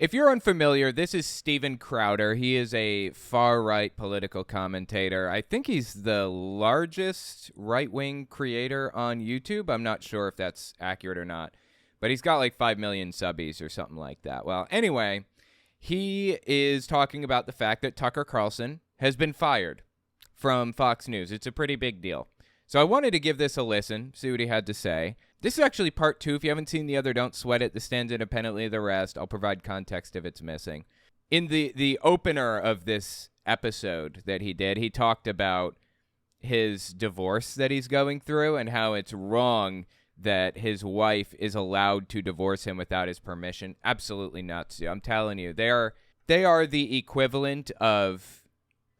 If you're unfamiliar, this is Steven Crowder. He is a far-right political commentator. I think he's the largest right-wing creator on YouTube. I'm not sure if that's accurate or not, but he's got like 5 million subbies or something like that. Well, anyway, he is talking about the fact that Tucker Carlson has been fired from Fox News. It's a pretty big deal. So I wanted to give this a listen, see what he had to say. This is actually part 2. If you haven't seen the other, don't sweat it. This stands independently of the rest. I'll provide context if it's missing. In the opener of this episode that he did, he talked about his divorce that he's going through and how it's wrong that his wife is allowed to divorce him without his permission. Absolutely nuts. I'm telling you, they are the equivalent of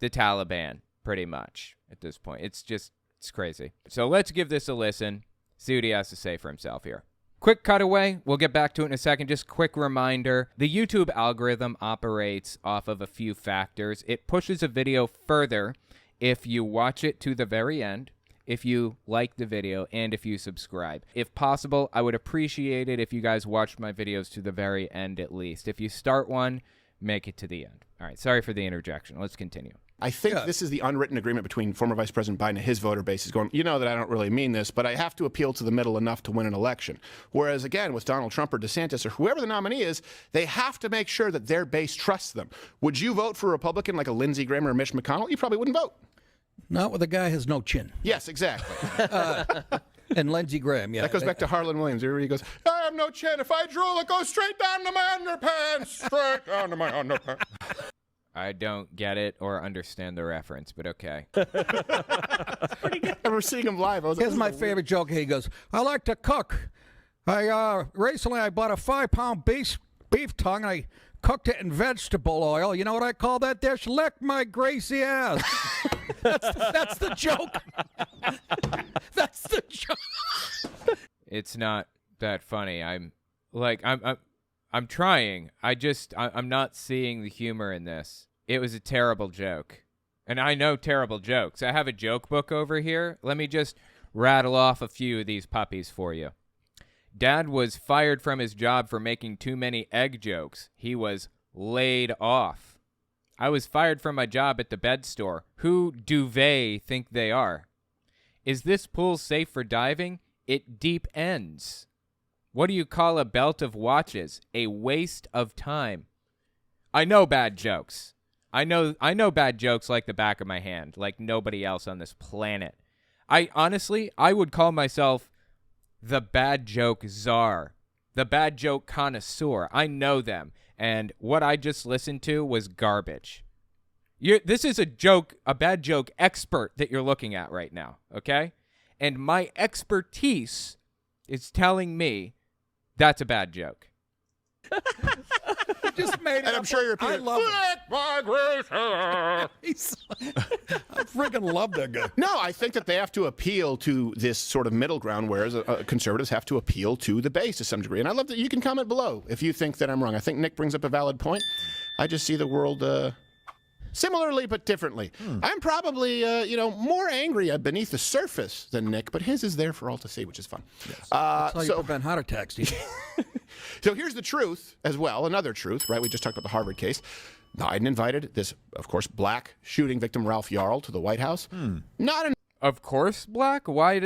the Taliban, pretty much, at this point. It's crazy. So let's give this a listen. See what he has to say for himself here. Quick cutaway. We'll get back to it in a second. Just quick reminder. The YouTube algorithm operates off of a few factors. It pushes a video further if you watch it to the very end, if you like the video, and if you subscribe. If possible, I would appreciate it if you guys watched my videos to the very end at least. If you start one, make it to the end. All right. Sorry for the interjection. Let's continue. I think this is the unwritten agreement between former Vice President Biden and his voter base is going, you know that I don't really mean this, but I have to appeal to the middle enough to win an election. Whereas, again, with Donald Trump or DeSantis or whoever the nominee is, they have to make sure that their base trusts them. Would you vote for a Republican like a Lindsey Graham or Mitch McConnell? You probably wouldn't vote. Not with a guy who has no chin. Yes, exactly. And Lindsey Graham, yeah. That goes back to Harlan Williams. He goes, I have no chin. If I drool, it goes straight down to my underpants. Straight down to my underpants. I don't get it or understand the reference, but okay. I remember seeing him live. Here's my favorite joke. He goes, I like to cook. Recently I bought a 5-pound beef tongue and I cooked it in vegetable oil. You know what I call that dish? Lick my greasy ass. That's the joke. That's the joke. It's not that funny. I'm trying. I'm not seeing the humor in this. It was a terrible joke. And I know terrible jokes. I have a joke book over here. Let me just rattle off a few of these puppies for you. Dad was fired from his job for making too many egg jokes. He was laid off. I was fired from my job at the bed store. Who do they think they are? Is this pool safe for diving? It deep ends. What do you call a belt of watches? A waste of time. I know bad jokes. I know bad jokes like the back of my hand, like nobody else on this planet. I would call myself the bad joke czar, the bad joke connoisseur. I know them, and what I just listened to was garbage. This is a bad joke expert that you're looking at right now, okay? And my expertise is telling me that's a bad joke. Just made it. And I'm sure you're I love it. I freaking love that guy. No, I think that they have to appeal to this sort of middle ground, whereas conservatives have to appeal to the base to some degree. And I love that you can comment below if you think that I'm wrong. I think Nick brings up a valid point. I just see the world similarly but differently. I'm probably, more angry beneath the surface than Nick, but his is there for all to see, which is fun. Yes. That's how you prevent heart attacks, Steve. So here's the truth as well, another truth, right? We just talked about the Harvard case. Biden invited this, of course, black shooting victim Ralph Yarl to the White House. Of course, black? Why?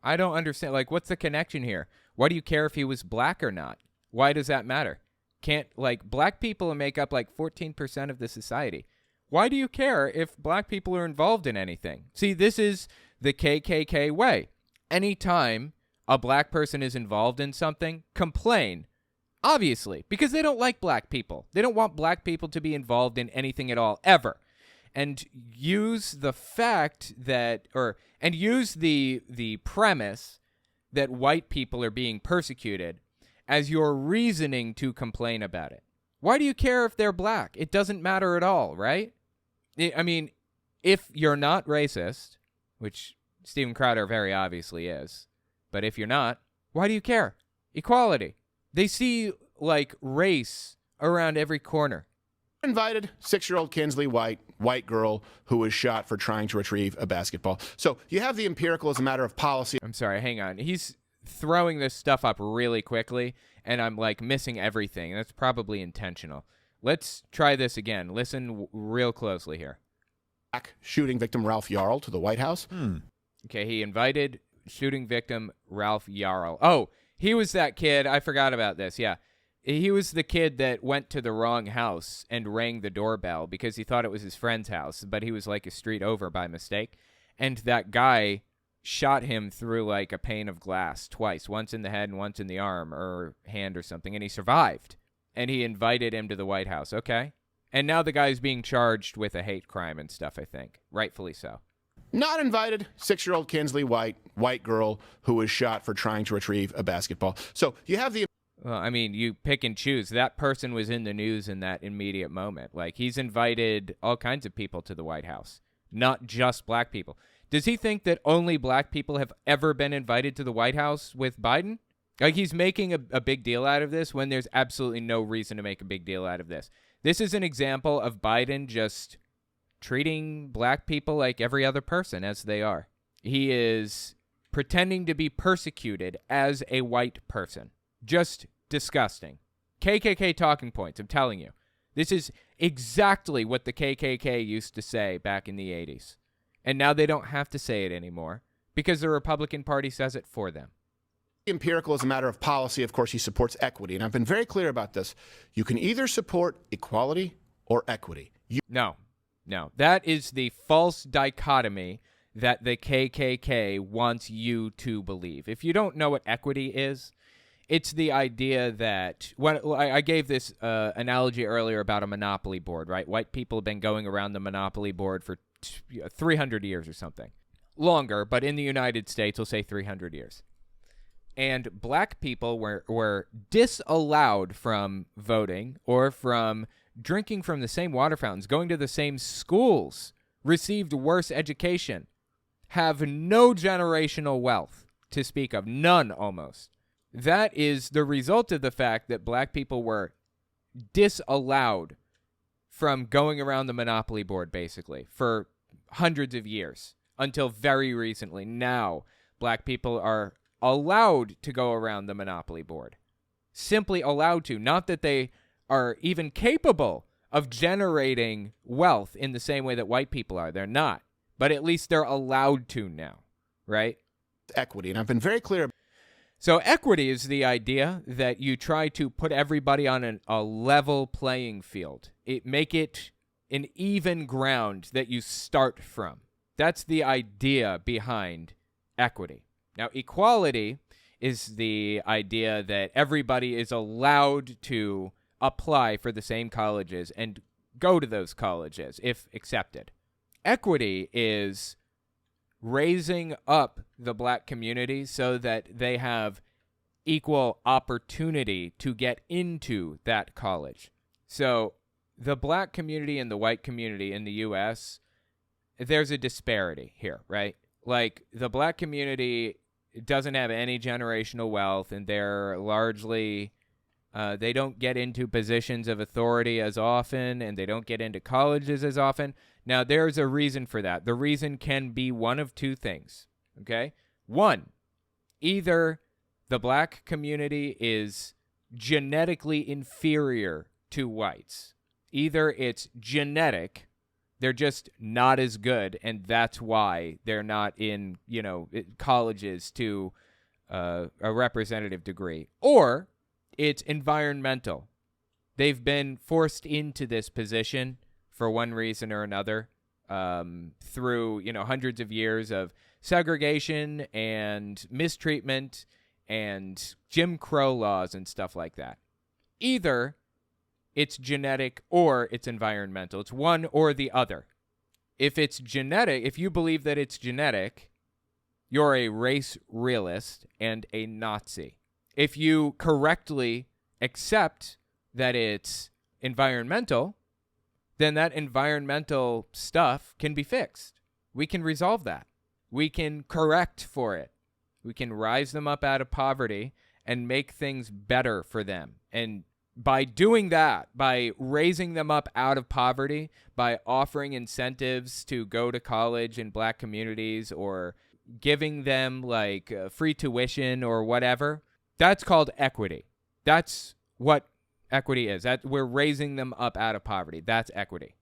I don't understand. Like, what's the connection here? Why do you care if he was black or not? Why does that matter? Black people make up 14% of the society. Why do you care if black people are involved in anything? See, this is the KKK way. Anytime a black person is involved in something, complain. Obviously, because they don't like black people. They don't want black people to be involved in anything at all, ever. And use the fact that, and use the premise that white people are being persecuted as your reasoning to complain about it. Why do you care if they're black? It doesn't matter at all, right? I mean, if you're not racist, which Steven Crowder very obviously is, but if you're not, why do you care? Equality. They see, race around every corner. Invited 6-year-old Kinsley white girl who was shot for trying to retrieve a basketball. So you have the empirical as a matter of policy. I'm sorry, hang on. He's throwing this stuff up really quickly, and I'm like missing everything. That's probably intentional. Let's try this again. Listen real closely here. Shooting victim Ralph Yarl to the White House. Okay, he invited shooting victim Ralph Yarl. Oh, he was that kid. I forgot about this. Yeah. He was the kid that went to the wrong house and rang the doorbell because he thought it was his friend's house, but he was like a street over by mistake. And that guy shot him through like a pane of glass twice, once in the head and once in the arm or hand or something, and he survived. And he invited him to the White House. Okay. And now the guy's being charged with a hate crime and stuff, I think. Rightfully so. Not invited. 6-year-old Kinsley white girl who was shot for trying to retrieve a basketball. So you have the... Well, I mean, you pick and choose. That person was in the news in that immediate moment. Like, he's invited all kinds of people to the White House, not just black people. Does he think that only black people have ever been invited to the White House with Biden? Like, he's making a big deal out of this when there's absolutely no reason to make a big deal out of this. This is an example of Biden just treating black people like every other person as they are. He is pretending to be persecuted as a white person. Just disgusting. KKK talking points, I'm telling you. This is exactly what the KKK used to say back in the 80s. And now they don't have to say it anymore because the Republican Party says it for them. Empirical is a matter of policy. Of course, he supports equity. And I've been very clear about this. You can either support equality or equity. No. That is the false dichotomy that the KKK wants you to believe. If you don't know what equity is, it's the idea that when I gave this analogy earlier about a monopoly board, right? White people have been going around the monopoly board for 300 years or something. Longer, but in the United States, we'll say 300 years. And black people were disallowed from voting or from drinking from the same water fountains, going to the same schools, received worse education, have no generational wealth to speak of, none almost. That is the result of the fact that black people were disallowed from going around the monopoly board, basically, for hundreds of years until very recently. Now, black people are allowed to go around the monopoly board. Simply allowed to. Not that they are even capable of generating wealth in the same way that white people are. They're not. But at least they're allowed to now, right? Equity. And I've been very clear. So equity is the idea that you try to put everybody on a level playing field. Make it an even ground that you start from. That's the idea behind equity. Now, equality is the idea that everybody is allowed to apply for the same colleges and go to those colleges if accepted. Equity is raising up the black community so that they have equal opportunity to get into that college. So the black community and the white community in the U.S., there's a disparity here, right? Like, the black community doesn't have any generational wealth, and they're largely, they don't get into positions of authority as often, and they don't get into colleges as often. Now, there's a reason for that. The reason can be one of two things, okay? One, either the black community is genetically inferior to whites. Either it's genetic, they're just not as good, and that's why they're not in, colleges to a representative degree. Or it's environmental. They've been forced into this position for one reason or another through, hundreds of years of segregation and mistreatment and Jim Crow laws and stuff like that. Either it's genetic or it's environmental. It's one or the other. If it's genetic, if you believe that it's genetic, you're a race realist and a Nazi. If you correctly accept that it's environmental, then that environmental stuff can be fixed. We can resolve that. We can correct for it. We can rise them up out of poverty and make things better for them. And by doing that, by raising them up out of poverty, by offering incentives to go to college in black communities or giving them free tuition or whatever, that's called equity. That's what equity is. That we're raising them up out of poverty. That's equity.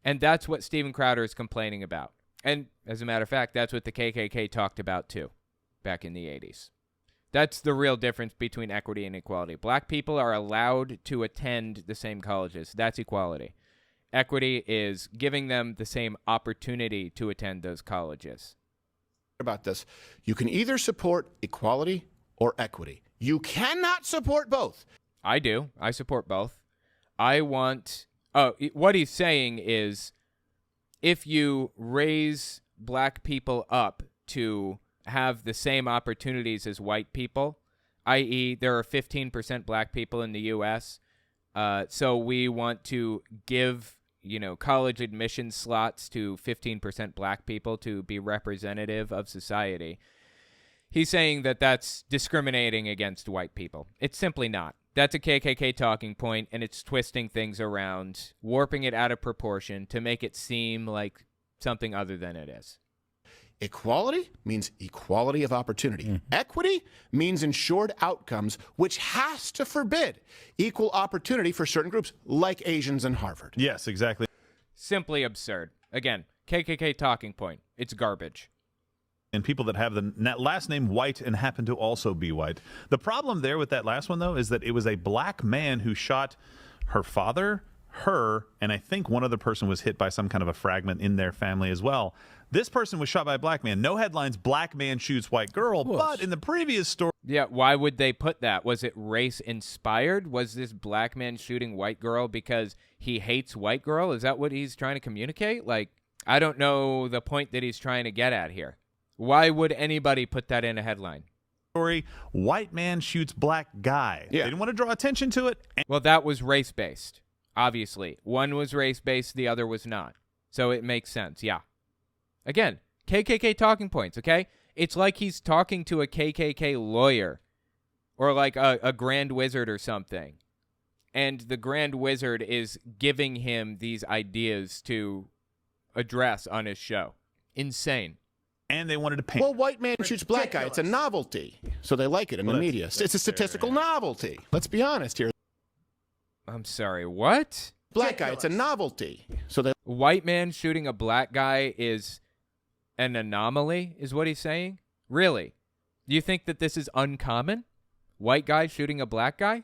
And that's what Steven Crowder is complaining about. And as a matter of fact, that's what the KKK talked about too back in the 80s. That's the real difference between equity and equality. Black people are allowed to attend the same colleges. That's equality. Equity is giving them the same opportunity to attend those colleges. About this, you can either support equality or equity. You cannot support both. I do. I support both. I want... what he's saying is if you raise black people up to have the same opportunities as white people, i.e. there are 15% black people in the U.S., so we want to give, college admission slots to 15% black people to be representative of society. He's saying that that's discriminating against white people. It's simply not. That's a KKK talking point, and it's twisting things around, warping it out of proportion to make it seem like something other than it is. Equality means equality of opportunity. Equity means ensured outcomes, which has to forbid equal opportunity for certain groups, like Asians in Harvard. Yes, exactly. Simply absurd. Again, KKK talking point. It's garbage. And people that have the last name White and happen to also be white. The problem there with that last one, though, is that it was a black man who shot her father, her, and I think one other person was hit by some kind of a fragment in their family as well. This person was shot by a black man. No headlines, black man shoots white girl. But in the previous story... Yeah, why would they put that? Was it race-inspired? Was this black man shooting white girl because he hates white girl? Is that what he's trying to communicate? Like, I don't know the point that he's trying to get at here. Why would anybody put that in a headline? White man shoots black guy. Yeah. They didn't want to draw attention to it. Well, that was race-based, obviously. One was race-based, the other was not. So it makes sense, yeah. Again, KKK talking points, okay? It's like he's talking to a KKK lawyer or like a Grand Wizard or something. And the Grand Wizard is giving him these ideas to address on his show. Insane. And they wanted to paint. Well, white man shoots black guy. It's a novelty. So they like it in the media. It's a statistical novelty. Let's be honest here. I'm sorry, what? Black guy, it's a novelty. So they... White man shooting a black guy is an anomaly, is what he's saying? Really? Do you think that this is uncommon? White guy shooting a black guy?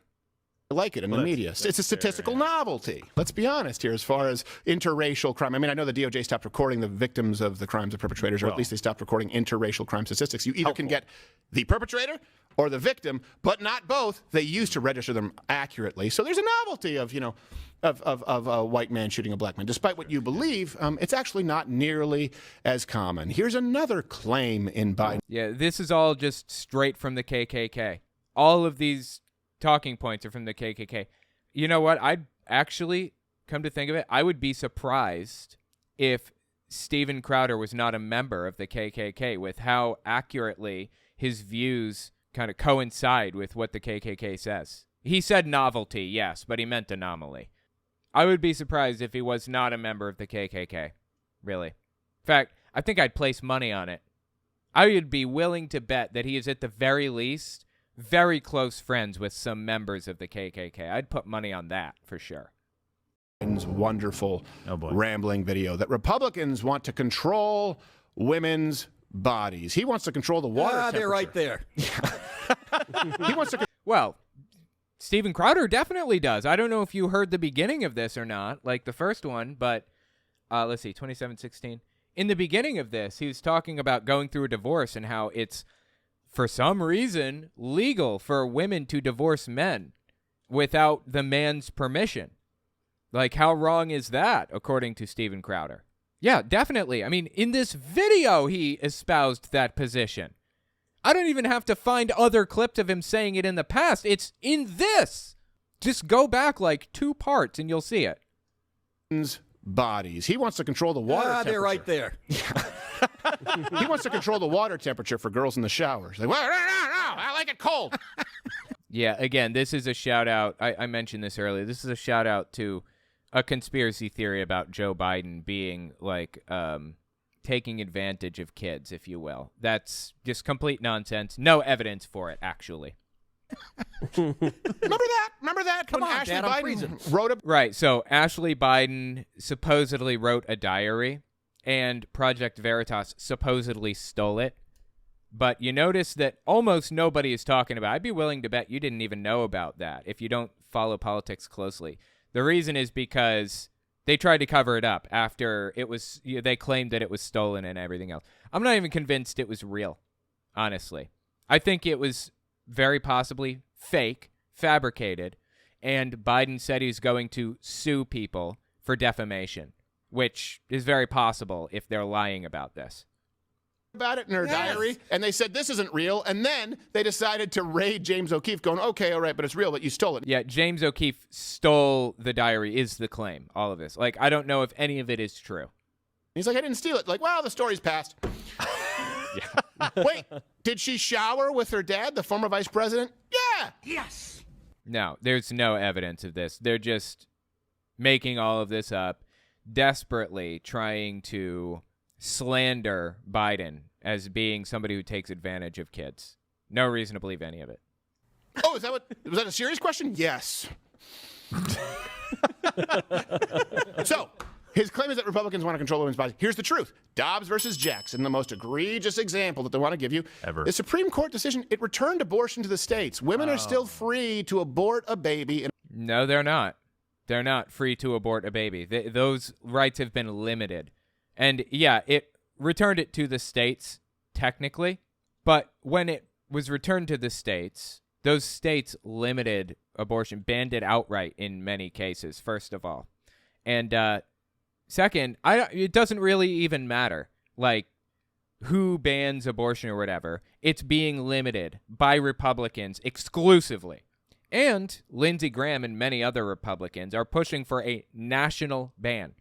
like it in the media. It's a statistical novelty. Let's be honest here as far as interracial crime. I mean, I know the DOJ stopped recording the victims of the crimes of perpetrators, or at least they stopped recording interracial crime statistics. You either can get the perpetrator or the victim, but not both. They used to register them accurately. So there's a novelty of, of a white man shooting a black man. Despite what you believe, it's actually not nearly as common. Here's another claim in Biden. Yeah, this is all just straight from the KKK. All of these talking points are from the KKK. You know what? I'd actually, come to think of it, I would be surprised if Steven Crowder was not a member of the KKK, with how accurately his views kind of coincide with what the KKK says. He said novelty, yes, but he meant anomaly. I would be surprised if he was not a member of the KKK, really. In fact, I think I'd place money on it. I would be willing to bet that he is at the very least very close friends with some members of the KKK. I'd put money on that for sure. Wonderful rambling video that Republicans want to control women's bodies. He wants to control the water temperature. They're right there. He wants to. Well, Steven Crowder definitely does. I don't know if you heard the beginning of this or not, like the first one, but let's see, 2716. In the beginning of this, he was talking about going through a divorce and how it's, for some reason, legal for women to divorce men without the man's permission. Like, how wrong is that, according to Steven Crowder? Yeah, definitely. I mean, in this video, he espoused that position. I don't even have to find other clips of him saying it in the past. It's in this. Just go back like 2 parts and you'll see it. Bodies. He wants to control the water temperature. They're right there. He wants to control the water temperature for girls in the showers. Like, well, no, I like it cold. Yeah, again, this is a shout out. I mentioned this earlier. This is a shout out to a conspiracy theory about Joe Biden being like taking advantage of kids, if you will. That's just complete nonsense. No evidence for it, actually. Remember that? Remember that? Come when on, Ashley Dad, I'm Biden freezing. wrote a Right. So Ashley Biden supposedly wrote a diary, and Project Veritas supposedly stole it. But you notice that almost nobody is talking about it. I'd be willing to bet you didn't even know about that if you don't follow politics closely. The reason is because they tried to cover it up after it was. They claimed that it was stolen and everything else. I'm not even convinced it was real, honestly. I think it was very possibly fake, fabricated, and Biden said he's going to sue people for defamation, which is very possible if they're lying about this. about it in her diary, and they said this isn't real, and then they decided to raid James O'Keefe, going, okay, all right, but it's real, but you stole it. Yeah, James O'Keefe stole the diary is the claim, all of this. Like, I don't know if any of it is true. He's like, I didn't steal it. Like, well, the story's passed. Wait, did she shower with her dad, the former vice president? Yeah. Yes. No, there's no evidence of this. They're just making all of this up, desperately trying to slander Biden as being somebody who takes advantage of kids. No reason to believe any of it. Oh, was that a serious question? Yes. So, his claim is that Republicans want to control women's bodies. Here's the truth. Dobbs versus Jackson, the most egregious example that they want to give you. Ever. The Supreme Court decision, it returned abortion to the states. Women are still free to abort a baby. No, they're not. They're not free to abort a baby. Those rights have been limited. And yeah, it returned it to the states, technically. But when it was returned to the states, those states limited abortion, banned it outright in many cases, first of all. And second, it doesn't really even matter, like, who bans abortion or whatever. It's being limited by Republicans exclusively. And Lindsey Graham and many other Republicans are pushing for a national ban.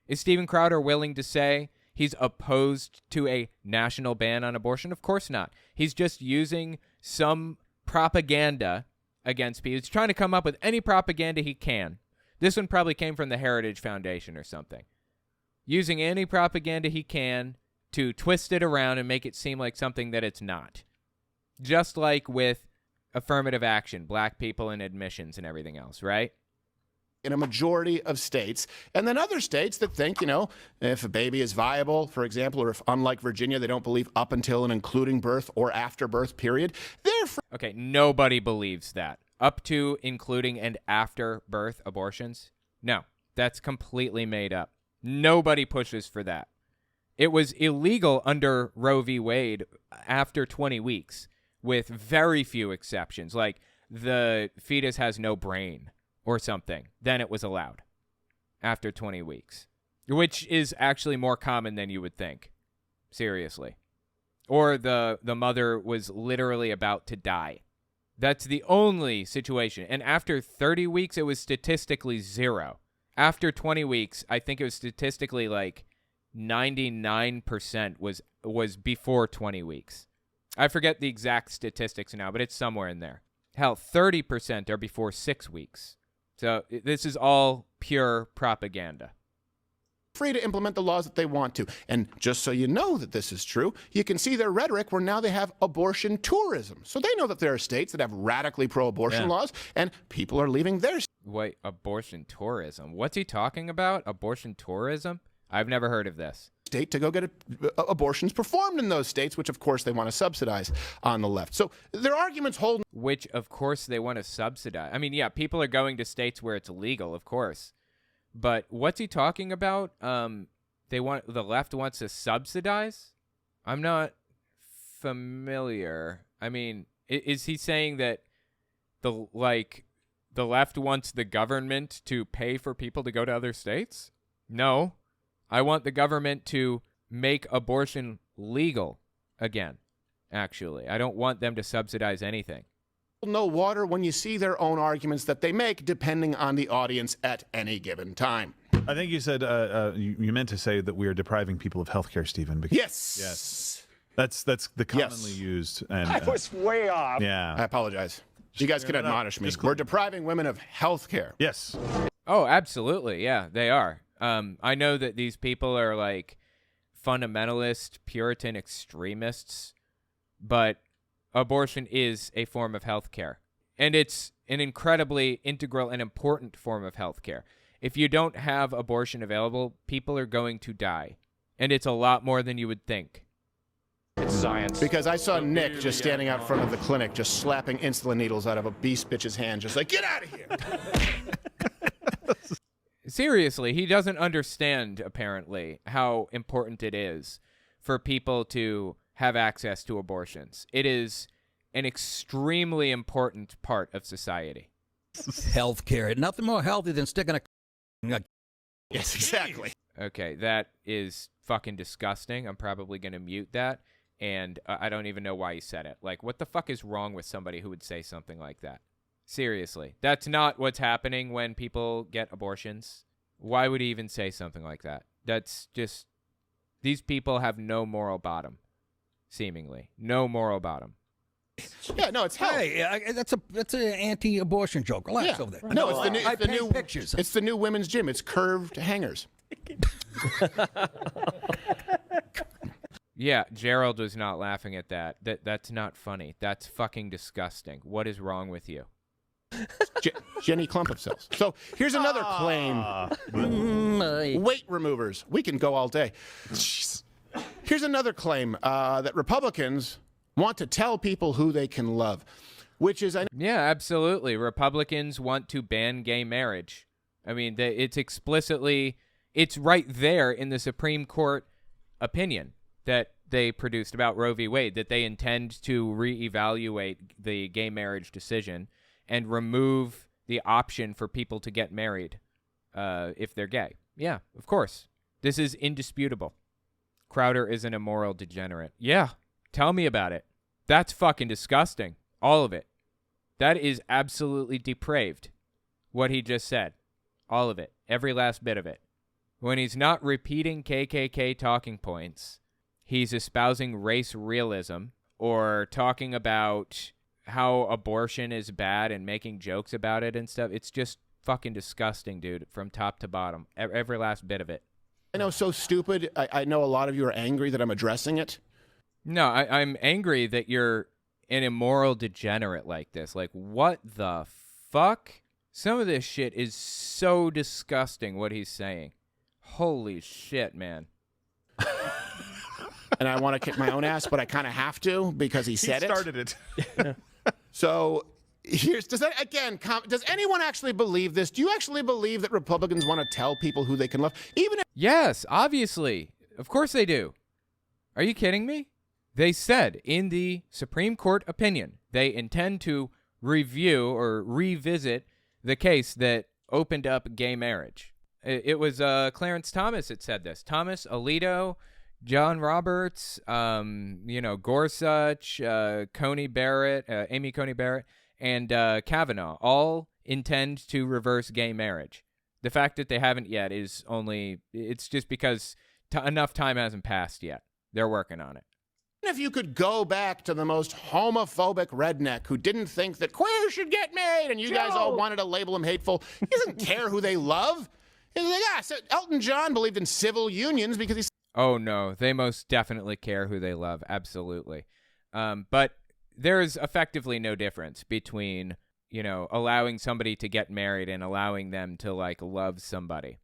Is Steven Crowder willing to say he's opposed to a national ban on abortion? Of course not. He's just using some propaganda against people. He's trying to come up with any propaganda he can. This one probably came from the Heritage Foundation or something. Using any propaganda he can to twist it around and make it seem like something that it's not. Just like with affirmative action, black people and admissions and everything else, right? In a majority of states, and then other states that think, if a baby is viable, for example, or if, unlike Virginia, they don't believe up until and including birth or after birth period, they're free. Okay, nobody believes that. Up to, including, and after birth abortions? No, that's completely made up. Nobody pushes for that. It was illegal under Roe v. Wade after 20 weeks, with very few exceptions, like the fetus has no brain or something. Then it was allowed after 20 weeks, which is actually more common than you would think. Seriously. Or the mother was literally about to die. That's the only situation. And after 30 weeks, it was statistically 0. After 20 weeks, I think it was statistically like 99% was before 20 weeks. I forget the exact statistics now, but it's somewhere in there. Hell, 30% are before 6 weeks. So this is all pure propaganda. Free to implement the laws that they want to. And just so you know that this is true, you can see their rhetoric where now they have abortion tourism. So they know that there are states that have radically pro-abortion laws, and people are leaving their Wait, abortion tourism? What's he talking about? Abortion tourism? I've never heard of this. state to go get abortions performed in those states, which of course they want to subsidize on the left. So their arguments hold. Which, of course, they want to subsidize. I mean, yeah, people are going to states where it's illegal, of course. But what's he talking about? The left wants to subsidize? I'm not familiar. I mean, is he saying that the left wants the government to pay for people to go to other states? No. I want the government to make abortion legal again, actually. I don't want them to subsidize anything. No water when you see their own arguments that they make, depending on the audience at any given time. I think you said you meant to say that we are depriving people of health care, Stephen. Because, Yes. That's the commonly used. And I was way off. yeah. I apologize. You guys can admonish me. We're depriving women of health care. Yes. Oh, absolutely. Yeah, they are. I know that these people are like fundamentalist, Puritan extremists, but abortion is a form of health care. And it's an incredibly integral and important form of healthcare. If you don't have abortion available, people are going to die. And it's a lot more than you would think. It's science. Because I saw Nick just standing out front of the clinic, just slapping insulin needles out of a beast bitch's hand, just like, get out of here. Seriously, he doesn't understand, apparently, how important it is for people to have access to abortions. It is an extremely important part of society. Healthcare. Nothing more healthy than sticking a Yes, exactly. Okay, that is fucking disgusting. I'm probably going to mute that. And I don't even know why he said it. Like, what the fuck is wrong with somebody who would say something like that? Seriously. That's not what's happening when people get abortions. Why would he even say something like that? That's just... These people have no moral bottom, seemingly. No moral bottom. Yeah, no, it's hell. Hey, that's an anti-abortion joke. Relax over there. No, it's the new. I It's the paint new pictures. It's the new women's gym. It's curved hangers. Yeah, Gerald was not laughing at that. That's not funny. That's fucking disgusting. What is wrong with you? Jenny Clump of cells. So here's another claim. Weight removers. We can go all day. Here's another claim that Republicans want to tell people who they can love, which is... Yeah, absolutely. Republicans want to ban gay marriage. I mean, it's explicitly... It's right there in the Supreme Court opinion that they produced about Roe v. Wade, that they intend to reevaluate the gay marriage decision and remove the option for people to get married if they're gay. Yeah, of course. This is indisputable. Crowder is an immoral degenerate. Yeah, tell me about it. That's fucking disgusting. All of it. That is absolutely depraved, what he just said. All of it. Every last bit of it. When he's not repeating KKK talking points, he's espousing race realism or talking about how abortion is bad and making jokes about it and stuff. It's just fucking disgusting, dude, from top to bottom. Every last bit of it. I know, so stupid. I know a lot of you are angry that I'm addressing it. No, I'm angry that you're an immoral degenerate like this. Like, what the fuck? Some of this shit is so disgusting, what he's saying. Holy shit, man. And I want to kick my own ass, but I kind of have to because he said He started it. So does anyone actually believe this? Do you actually believe that Republicans want to tell people who they can love? Even if Yes, obviously. Of course they do. Are you kidding me? They said in the Supreme Court opinion they intend to review or revisit the case that opened up gay marriage. It was Clarence Thomas that said this. Thomas, Alito, John Roberts, Gorsuch, Coney Barrett, Amy Coney Barrett, and Kavanaugh all intend to reverse gay marriage. The fact that they haven't yet is it's just because enough time hasn't passed yet. They're working on it. if you could go back to the most homophobic redneck who didn't think that queers should get married and you guys all wanted to label him hateful, he doesn't care who they love. He's like, so Elton John believed in civil unions because he's... Oh, no. They most definitely care who they love. Absolutely. But there's effectively no difference between, allowing somebody to get married and allowing them to, love somebody.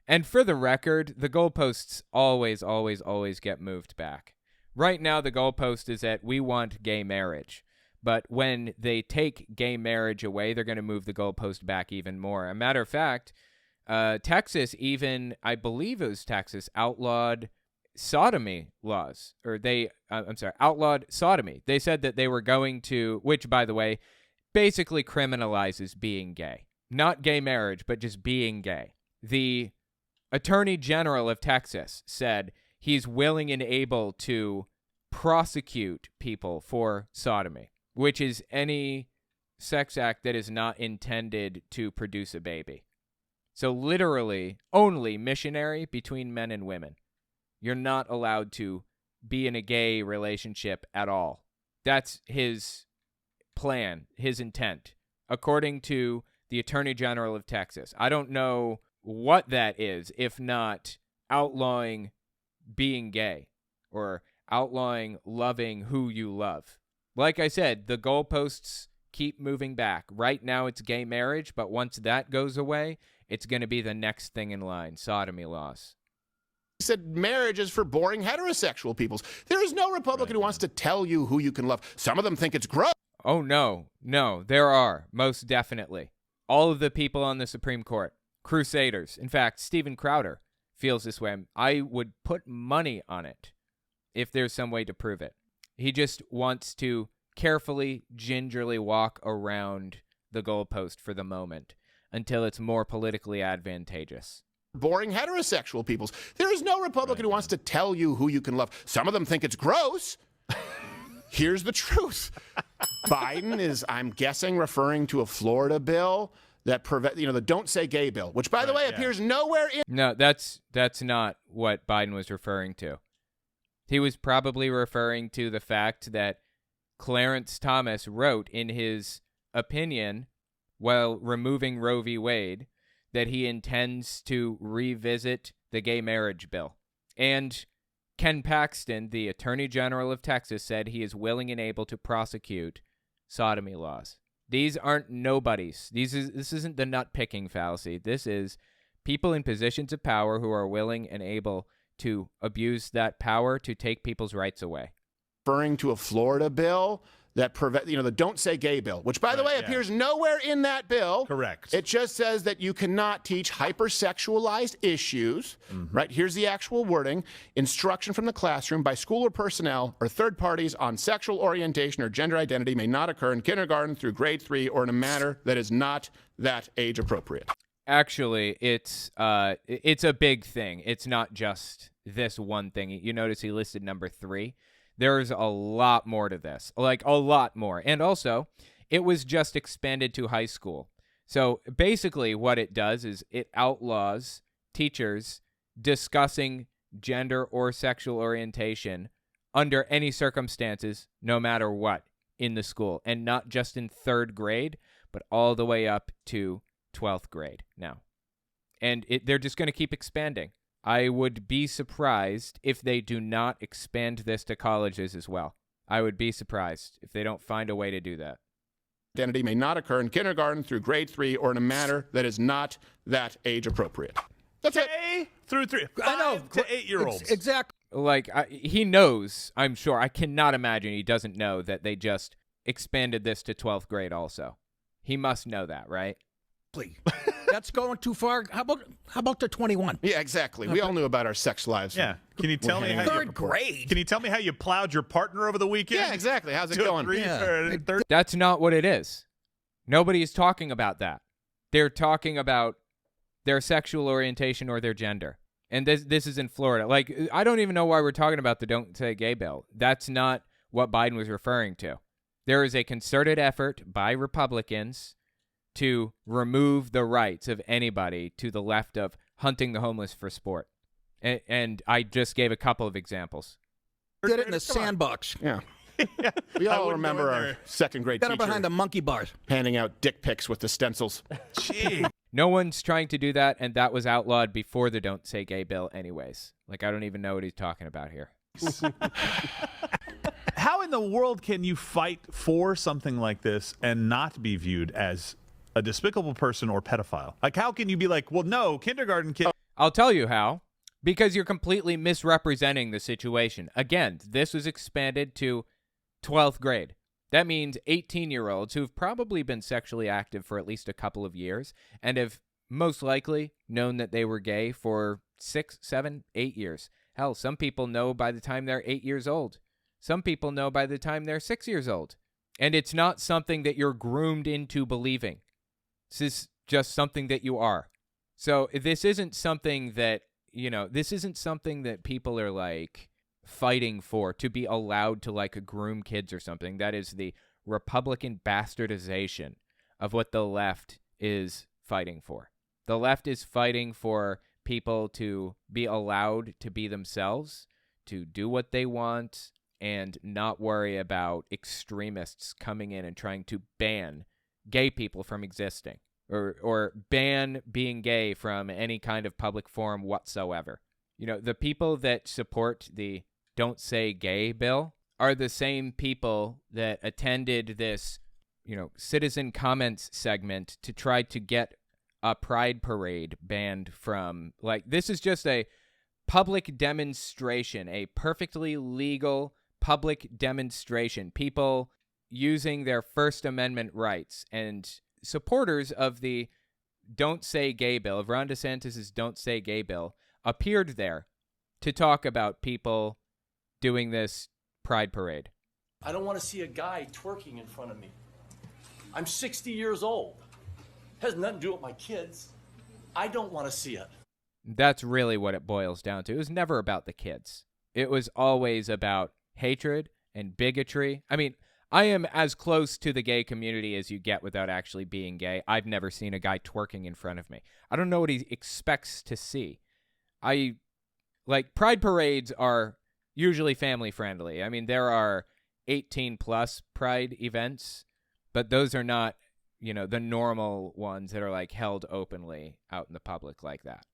And for the record, the goalposts always, always, always get moved back. Right now, the goalpost is that we want gay marriage. But when they take gay marriage away, they're going to move the goalpost back even more. A matter of fact, Texas even, I believe it was Texas, outlawed sodomy laws. Or outlawed sodomy. They said that they were going to, which, by the way, basically criminalizes being gay. Not gay marriage, but just being gay. The Attorney General of Texas said he's willing and able to prosecute people for sodomy, which is any sex act that is not intended to produce a baby. So literally only missionary between men and women. You're not allowed to be in a gay relationship at all. That's his plan, his intent, according to the Attorney General of Texas. I don't know what that is, if not outlawing being gay or outlawing loving who you love. Like I said, the goalposts keep moving back. Right now it's gay marriage, but once that goes away, it's going to be the next thing in line, sodomy laws. He said marriage is for boring heterosexual peoples. There is no Republican who wants to tell you who you can love. Some of them think it's gross. Oh, no, there are, most definitely. All of the people on the Supreme Court, crusaders. In fact, Steven Crowder feels this way. I would put money on it if there's some way to prove it. He just wants to carefully, gingerly walk around the goalpost for the moment until it's more politically advantageous. Boring heterosexual peoples. There is no Republican who wants to tell you who you can love. Some of them think it's gross. Here's the truth. Biden is, I'm guessing, referring to a Florida bill that the Don't Say Gay bill, which, by the way, appears nowhere in. No, that's not what Biden was referring to. He was probably referring to the fact that Clarence Thomas wrote in his opinion while removing Roe v. Wade that he intends to revisit the gay marriage bill. And Ken Paxton, the Attorney General of Texas, said he is willing and able to prosecute sodomy laws. These aren't nobodies. This isn't the nut-picking fallacy. This is people in positions of power who are willing and able to abuse that power to take people's rights away. Referring to a Florida bill that the Don't Say Gay bill, which, by the way, appears nowhere in that bill. Correct. It just says that you cannot teach hypersexualized issues, right? Here's the actual wording. Instruction from the classroom by school or personnel or third parties on sexual orientation or gender identity may not occur in kindergarten through grade 3 or in a manner that is not that age appropriate. Actually, it's a big thing. It's not just this one thing. You notice he listed number 3. There's a lot more to this, like a lot more. And also, it was just expanded to high school. So basically what it does is it outlaws teachers discussing gender or sexual orientation under any circumstances, no matter what, in the school. And not just in 3rd grade, but all the way up to 12th grade now. And they're just going to keep expanding. I would be surprised if they do not expand this to colleges as well. I would be surprised if they don't find a way to do that. Identity may not occur in kindergarten through grade 3 or in a manner that is not that age appropriate. That's it. Through 3. I know. To 8-year-olds. Exactly. Like, he knows, I'm sure. I cannot imagine he doesn't know that they just expanded this to 12th grade also. He must know that, right? That's going too far. How about the 21? Yeah, exactly. We all knew about our sex lives. Yeah. Can you tell me how 3rd grade? Can you tell me how you plowed your partner over the weekend? Yeah, exactly. How's it To a going? third. That's not what it is. Nobody is talking about that. They're talking about their sexual orientation or their gender. And this is in Florida. Like, I don't even know why we're talking about the Don't Say Gay bill. That's not what Biden was referring to. There is a concerted effort by Republicans to remove the rights of anybody to the left of hunting the homeless for sport. And I just gave a couple of examples. Did it in the sandbox. Yeah. We all remember our 2nd grade Got her teacher behind the monkey bars. handing out dick pics with the stencils. Gee. No one's trying to do that, and that was outlawed before the Don't Say Gay bill anyways. Like, I don't even know what he's talking about here. How in the world can you fight for something like this and not be viewed as a despicable person or pedophile? Like, how can you be like, well, no, kindergarten kid. I'll tell you how. Because you're completely misrepresenting the situation. Again, this was expanded to 12th grade. That means 18-year-olds who've probably been sexually active for at least a couple of years and have most likely known that they were gay for 6, 7, 8 years. Hell, some people know by the time they're 8 years old. Some people know by the time they're 6 years old. And it's not something that you're groomed into believing. This is just something that you are. So this isn't something that, this isn't something that people are like fighting for to be allowed to like groom kids or something. That is the Republican bastardization of what the left is fighting for. The left is fighting for people to be allowed to be themselves, to do what they want, and not worry about extremists coming in and trying to ban gay people from existing or ban being gay from any kind of public forum whatsoever. The people that support the Don't Say Gay bill are the same people that attended this citizen comments segment to try to get a pride parade banned from, like, this is just a public demonstration, a perfectly legal public demonstration. People using their First Amendment rights, and supporters of the Don't Say Gay bill, of Ron DeSantis' Don't Say Gay bill, appeared there to talk about people doing this pride parade. I don't want to see a guy twerking in front of me. I'm 60 years old. Has nothing to do with my kids. I don't want to see it. That's really what it boils down to. It was never about the kids. It was always about hatred and bigotry. I mean, I am as close to the gay community as you get without actually being gay. I've never seen a guy twerking in front of me. I don't know what he expects to see. Pride parades are usually family friendly. I mean, there are 18 plus pride events, but those are not, the normal ones that are like held openly out in the public like that.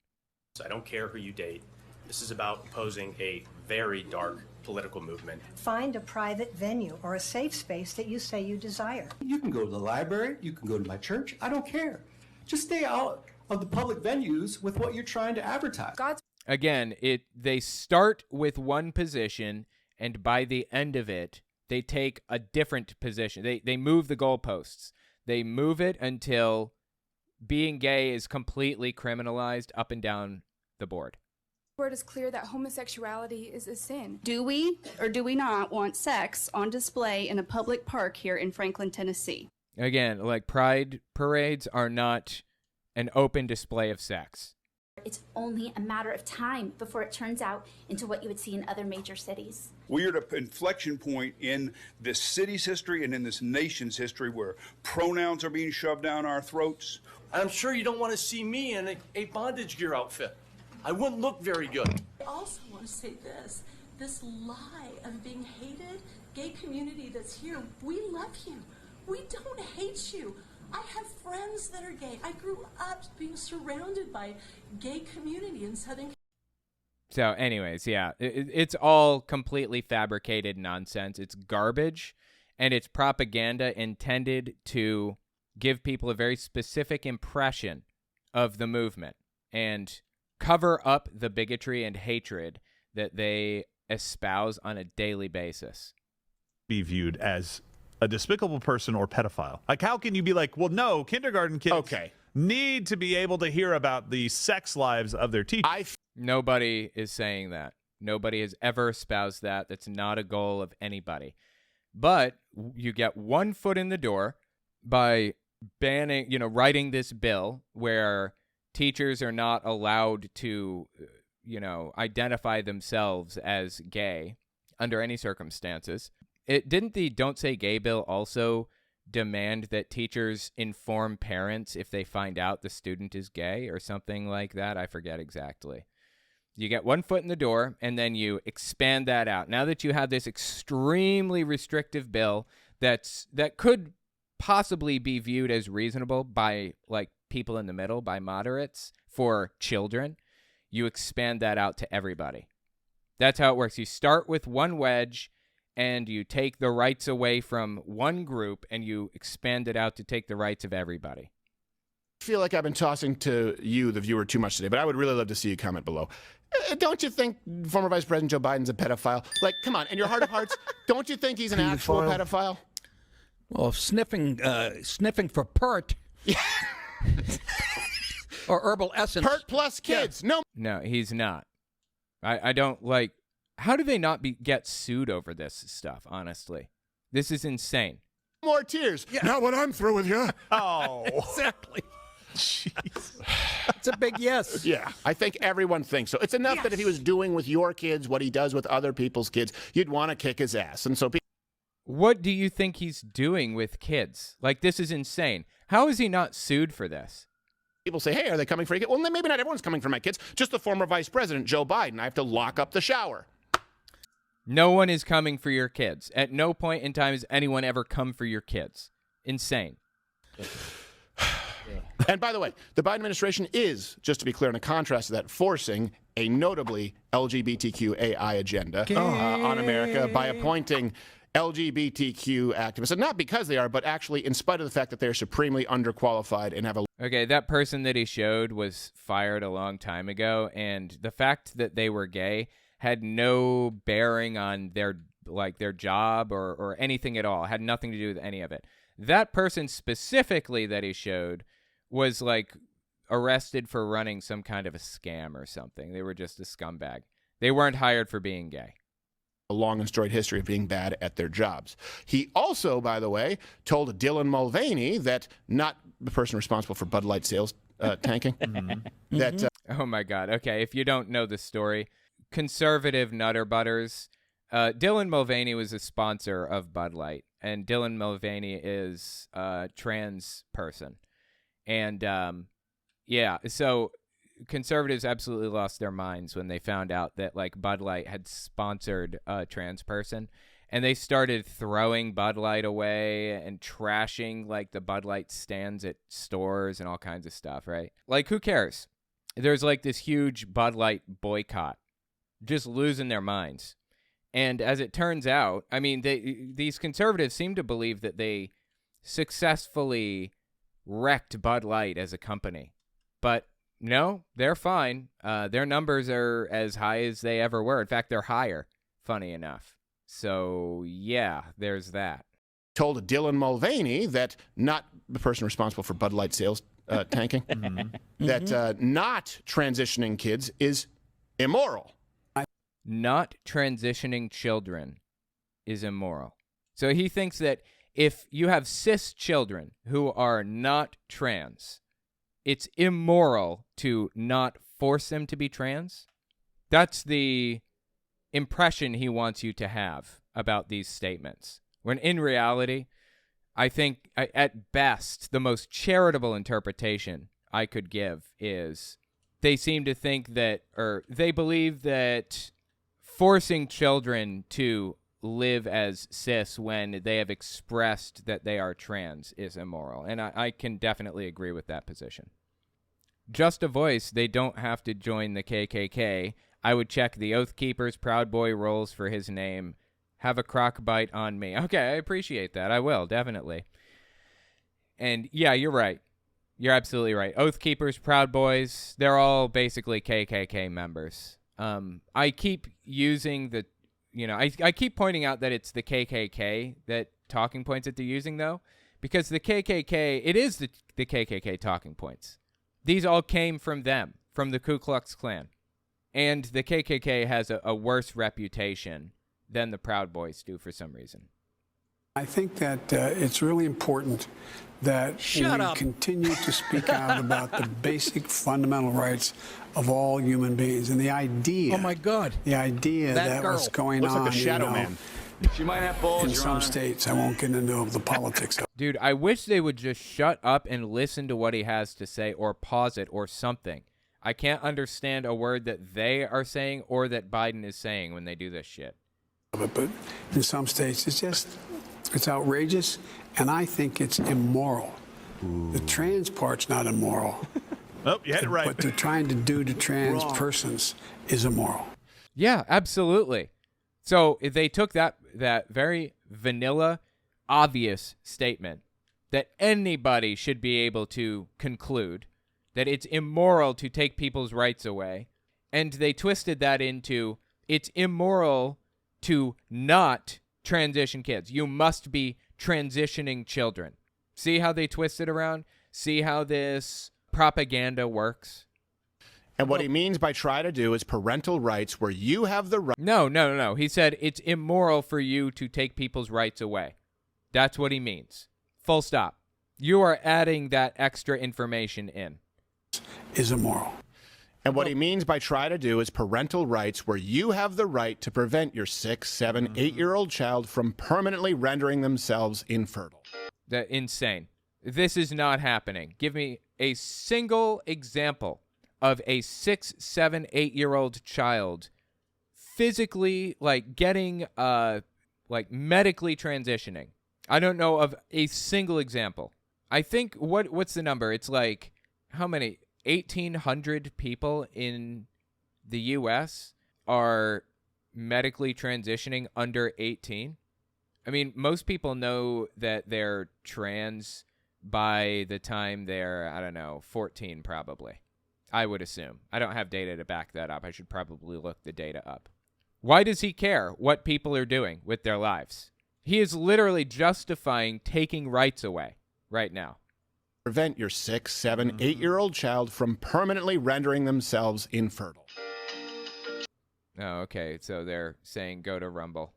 I don't care who you date. This is about opposing a very dark political movement. Find a private venue or a safe space that you say you desire. You can go to the library, you can go to my church, I don't care. Just stay out of the public venues with what you're trying to advertise. Again, they start with one position, and by the end of it, they take a different position. They move the goalposts. They move it until being gay is completely criminalized up and down the board. The word is clear that homosexuality is a sin. Do we or do we not want sex on display in a public park here in Franklin, Tennessee? Again, like, pride parades are not an open display of sex. It's only a matter of time before it turns out into what you would see in other major cities. We are at an inflection point in this city's history and in this nation's history where pronouns are being shoved down our throats. I'm sure you don't want to see me in a bondage gear outfit. I wouldn't look very good. I also want to say this lie of being hated, gay community that's here, we love you. We don't hate you. I have friends that are gay. I grew up being surrounded by gay community in Southern. So anyways, yeah, it's all completely fabricated nonsense. It's garbage, and it's propaganda intended to give people a very specific impression of the movement and cover up the bigotry and hatred that they espouse on a daily basis. Be viewed as a despicable person or pedophile. Like, how can you be like, well, no, kindergarten kids need to be able to hear about the sex lives of their teachers? Nobody is saying that. Nobody has ever espoused that. That's not a goal of anybody. But you get one foot in the door by banning, writing this bill where teachers are not allowed to, identify themselves as gay under any circumstances. Didn't the Don't Say Gay bill also demand that teachers inform parents if they find out the student is gay or something like that? I forget exactly. You get one foot in the door, and then you expand that out. Now that you have this extremely restrictive bill that could possibly be viewed as reasonable by, like, people in the middle, by moderates, for children, you expand that out to everybody. That's how it works. You start with one wedge, and you take the rights away from one group, and you expand it out to take the rights of everybody. I feel like I've been tossing to you, the viewer, too much today, but I would really love to see you comment below. Don't you think former Vice President Joe Biden's a pedophile? Like, come on, in your heart of hearts, don't you think he's an actual pedophile? Well, sniffing for pert. Or herbal essence. Pert plus kids. Yeah. No, he's not. I don't like. How do they not get sued over this stuff, honestly? This is insane. More tears. Yeah. Now when I'm through with you. Oh. Exactly. Jeez. It's a big yes. Yeah, I think everyone thinks so. It's enough that if he was doing with your kids what he does with other people's kids, you'd want to kick his ass. And so what do you think he's doing with kids? Like, this is insane. How is he not sued for this? People say, hey, are they coming for your kids? Well, maybe not everyone's coming for my kids. Just the former Vice President, Joe Biden. I have to lock up the shower. No one is coming for your kids. At no point in time has anyone ever come for your kids. Insane. And by the way, the Biden administration is, just to be clear, in a contrast to that, forcing a notably LGBTQAI agenda on America by appointing LGBTQ activists, and not because they are, but actually in spite of the fact that they're supremely underqualified and have a... Okay, that person that he showed was fired a long time ago, and the fact that they were gay had no bearing on their job or anything at all. It had nothing to do with any of it. That person specifically that he showed was like arrested for running some kind of a scam or something. They were just a scumbag. They weren't hired for being gay. A long and storied history of being bad at their jobs. He also, by the way, told Dylan Mulvaney that, not the person responsible for Bud Light sales tanking, that... Oh my God. Okay, if you don't know the story, conservative Nutter Butters, Dylan Mulvaney was a sponsor of Bud Light, and Dylan Mulvaney is a trans person. And yeah, so conservatives absolutely lost their minds when they found out that like Bud Light had sponsored a trans person, and they started throwing Bud Light away and trashing like the Bud Light stands at stores and all kinds of stuff, right? Like, who cares? There's like this huge Bud Light boycott, just losing their minds. And as it turns out, I mean, these conservatives seem to believe that they successfully wrecked Bud Light as a company, but no, they're fine. Their numbers are as high as they ever were. In fact, they're higher, funny enough. So, yeah, there's that. Told Dylan Mulvaney that, not the person responsible for Bud Light sales tanking, that not transitioning kids is immoral. Not transitioning children is immoral. So he thinks that if you have cis children who are not trans, it's immoral to not force them to be trans. That's the impression he wants you to have about these statements. When in reality, I think at best, the most charitable interpretation I could give is they seem to think that, or they believe that forcing children to live as cis when they have expressed that they are trans is immoral. And I can definitely agree with that position. Just a voice, they don't have to join the KKK. I would check the Oath Keeper's Proud Boy rolls for his name. Have a croc bite on me. Okay, I appreciate that. I will, definitely. And yeah, you're right. You're absolutely right. Oath Keepers, Proud Boys, they're all basically KKK members. I keep using the, I keep pointing out that it's the KKK, that talking points that they're using, though, because the KKK, it is the KKK talking points. These all came from them, from the Ku Klux Klan. And the KKK has a worse reputation than the Proud Boys do for some reason. I think that it's really important that we continue to speak out about the basic fundamental rights of all human beings. And the idea... Oh, my God. The idea that what's going looks on, like the Shadow Man. She might have balls, in Your some Honor. states, I won't get into the politics of it. Dude, I wish they would just shut up and listen to what he has to say, or pause it or something. I can't understand a word that they are saying or that Biden is saying when they do this shit. But in some states, it's outrageous, and I think it's immoral. The trans part's not immoral. Oh, you had it right. What they're trying to do to trans persons is immoral. Yeah, absolutely. So if they took that very vanilla, obvious statement that anybody should be able to conclude that it's immoral to take people's rights away, and they twisted that into it's immoral to not transition kids. You must be transitioning children. See how they twist it around? See how this propaganda works? And what he means by try to do is parental rights where you have the right. No. He said it's immoral for you to take people's rights away. That's what he means. Full stop. You are adding that extra information in. Is immoral. And what he means by try to do is parental rights where you have the right to prevent your 6, 7, 8-year-old child from permanently rendering themselves infertile. Insane. This is not happening. Give me a single example of a 6, 7, 8-year-old child physically, getting, medically transitioning. I don't know of a single example. I think, what's the number? It's how many? 1,800 people in the U.S. are medically transitioning under 18. I mean, most people know that they're trans by the time they're, I don't know, 14 probably. I would assume. I don't have data to back that up. I should probably look the data up. Why does he care what people are doing with their lives? He is literally justifying taking rights away right now. Prevent your 6, 7, 8-year-old child from permanently rendering themselves infertile. Oh, okay. So they're saying go to Rumble.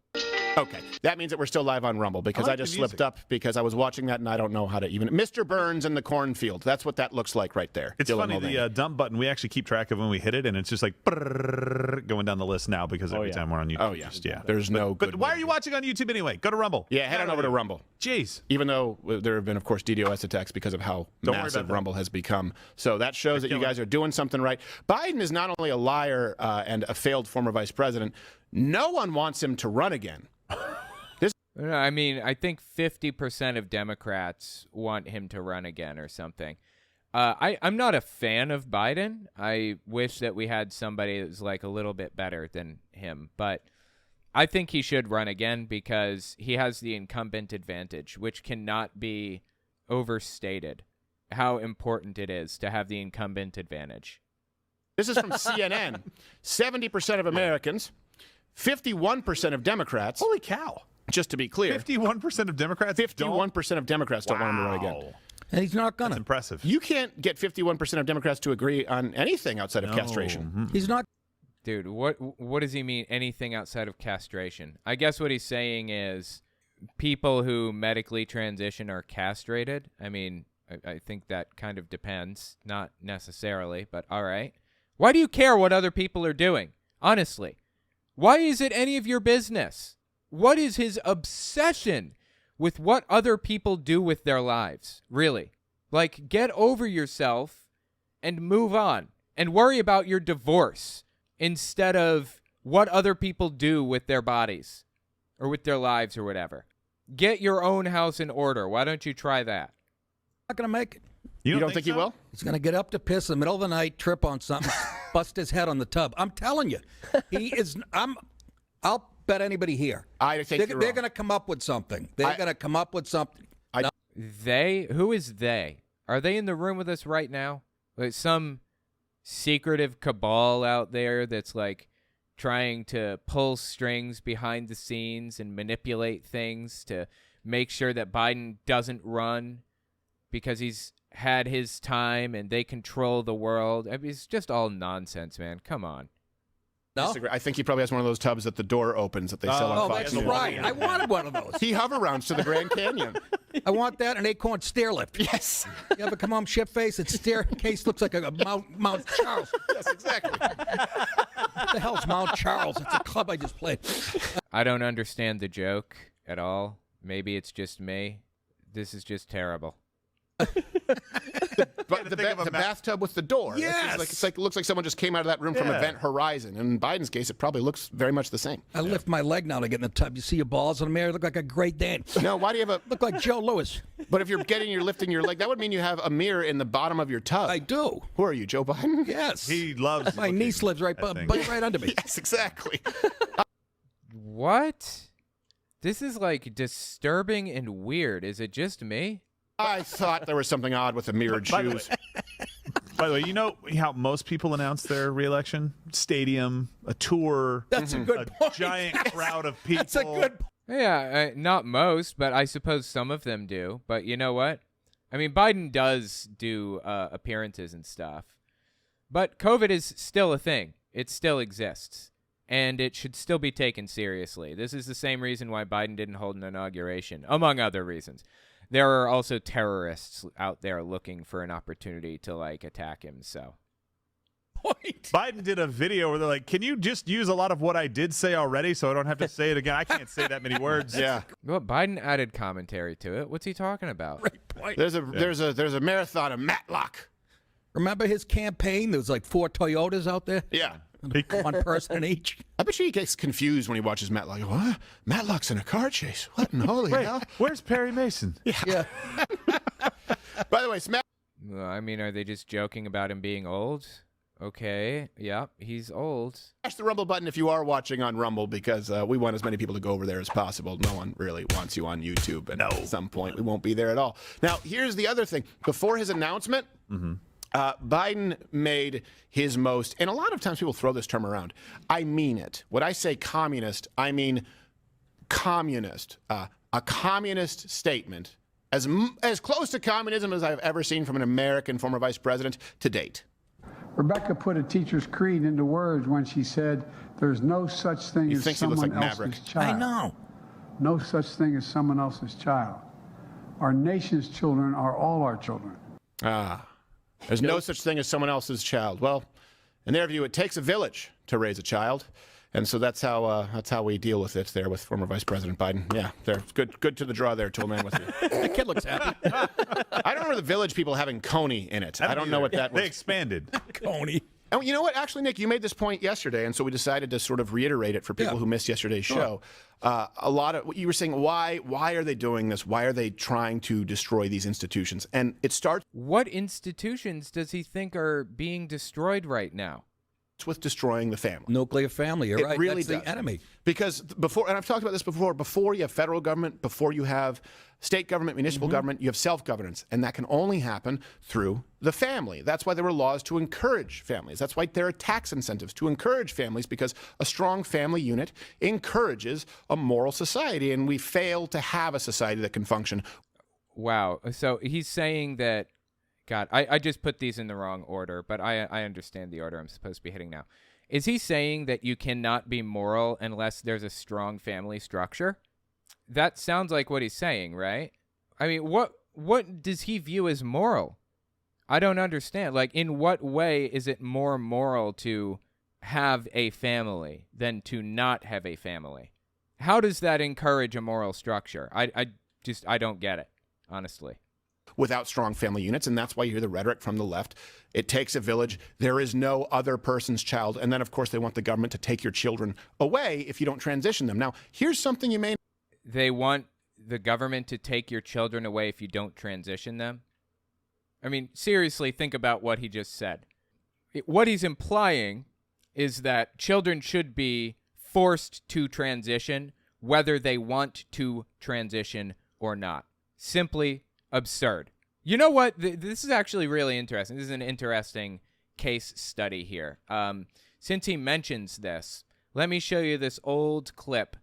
Okay, that means that we're still live on Rumble because I just slipped up because I was watching that and I don't know how to even... Mr. Burns in the cornfield. That's what that looks like right there. It's Dylan funny, Mulvaney. the dump button, we actually keep track of when we hit it, and it's just like going down the list now because every time we're on YouTube. Oh, yeah. There's no But why are you watching on YouTube anyway? Go to Rumble. Yeah, head on over to Rumble. Jeez. Even though there have been, of course, DDoS attacks because of how Don't worry massive about that. Rumble has become. So that shows that you guys are doing something right. Biden is not only a liar and a failed former vice president, no one wants him to run again. I mean, I think 50% of Democrats want him to run again or something. I'm not a fan of Biden. I wish that we had somebody that's like a little bit better than him. But I think he should run again because he has the incumbent advantage, which cannot be overstated how important it is to have the incumbent advantage. This is from CNN. 70% of Americans, 51% of Democrats. Holy cow. Just to be clear. 51% of Democrats 51% of Democrats don't want him to run again. And he's not going to. That's impressive. You can't get 51% of Democrats to agree on anything outside of castration. He's not. Dude, what does he mean, anything outside of castration? I guess what he's saying is people who medically transition are castrated. I mean, I think that kind of depends. Not necessarily, but all right. Why do you care what other people are doing? Honestly. Why is it any of your business? What is his obsession with what other people do with their lives? Really? Like, get over yourself and move on and worry about your divorce instead of what other people do with their bodies or with their lives or whatever. Get your own house in order. Why don't you try that? Not going to make it. You don't think he will? He's going to get up to piss in the middle of the night, trip on something, bust his head on the tub. I'm telling you. He is. I'll bet anybody here. I think they're going to come up with something. They're going to come up with something. They? Who is they? Are they in the room with us right now? Like some secretive cabal out there that's like trying to pull strings behind the scenes and manipulate things to make sure that Biden doesn't run because he's had his time and they control the world. I mean, it's just all nonsense, man. Come on. No? I think he probably has one of those tubs that the door opens that they sell on Fox that's News. right. I wanted one of those. He hover rounds to the Grand Canyon. I want that and acorn stair lift. Yes. You ever come home shit-faced? Its staircase looks like a Mount Charles. Yes, exactly. What the hell's Mount Charles? It's a club I just played. I don't understand the joke at all. Maybe it's just me. This is just terrible. The bathtub with the door. Yes. It looks like someone just came out of that room from Event Horizon. And in Biden's case, it probably looks very much the same. I lift my leg now to get in the tub. You see your balls in the mirror? Look like a Great Dane. No, why do you have a... Look like Joe Louis. But if you're lifting your leg, that would mean you have a mirror in the bottom of your tub. I do. Who are you, Joe Biden? Yes. He loves My niece lives right under me. Yes, exactly. What? This is like disturbing and weird. Is it just me? I thought there was something odd with the mirrored shoes. By the way, you know how most people announce their reelection? Stadium, a tour. That's a good point. Giant crowd of people. That's a good point. Yeah, not most, but I suppose some of them do. But you know what? I mean, Biden does do appearances and stuff. But COVID is still a thing. It still exists. And it should still be taken seriously. This is the same reason why Biden didn't hold an inauguration, among other reasons. There are also terrorists out there looking for an opportunity to, like, attack him, so. Point. Biden did a video where they're like, can you just use a lot of what I did say already so I don't have to say it again? I can't say that many words. Yeah. Well, Biden added commentary to it. What's he talking about? Great point. There's a marathon of Matlock. Remember his campaign? There was like 4 Toyotas out there? Yeah. One person in each. I bet he gets confused when he watches Matlock. What? Matlock's in a car chase. What in holy hell? Where's Perry Mason? Yeah. By the way, Well, I mean, are they just joking about him being old? Okay. Yep. He's old. Smash the Rumble button if you are watching on Rumble, because we want as many people to go over there as possible. No one really wants you on YouTube, and at some point we won't be there at all. Now, here's the other thing. Before his announcement, Biden made his most, and a lot of times people throw this term around. I mean it. When I say communist, I mean communist. A communist statement, as close to communism as I've ever seen from an American former vice president to date. Rebecca put a teacher's creed into words when she said, there's no such thing as someone else's child. I know. No such thing as someone else's child. Our nation's children are all our children. There's no such thing as someone else's child. Well, in their view, it takes a village to raise a child. And so that's how we deal with it there with former Vice President Biden. Yeah, they're good to the draw there, Toolman, with you. The kid looks happy. I don't remember the Village people having Coney in it. I don't know what that was. They expanded. Coney. And you know what? Actually, Nick, you made this point yesterday, and so we decided to sort of reiterate it for people who missed yesterday's show. A lot of you were saying, why are they doing this? Why are they trying to destroy these institutions? And it starts. What institutions does he think are being destroyed right now? With destroying the family. Nuclear family, you're right. It really That's does. the enemy. Because before, and I've talked about this before you have federal government, before you have state government, municipal government, you have self-governance. And that can only happen through the family. That's why there were laws to encourage families. That's why there are tax incentives to encourage families, because a strong family unit encourages a moral society. And we fail to have a society that can function. Wow. So he's saying that, God, I just put these in the wrong order, but I understand the order I'm supposed to be hitting now. Is he saying that you cannot be moral unless there's a strong family structure? That sounds like what he's saying, right? I mean, what does he view as moral? I don't understand. Like, in what way is it more moral to have a family than to not have a family? How does that encourage a moral structure? I don't get it, honestly. Without strong family units, and that's why you hear the rhetoric from the left. It takes a village. There is no other person's child. And then, of course, they want the government to take your children away if you don't transition them. Now, here's something you may... They want the government to take your children away if you don't transition them? I mean, seriously, think about what he just said. What he's implying is that children should be forced to transition, whether they want to transition or not. Simply absurd. You know what? This is actually really interesting. This is an interesting case study here. Since he mentions this, let me show you this old clip.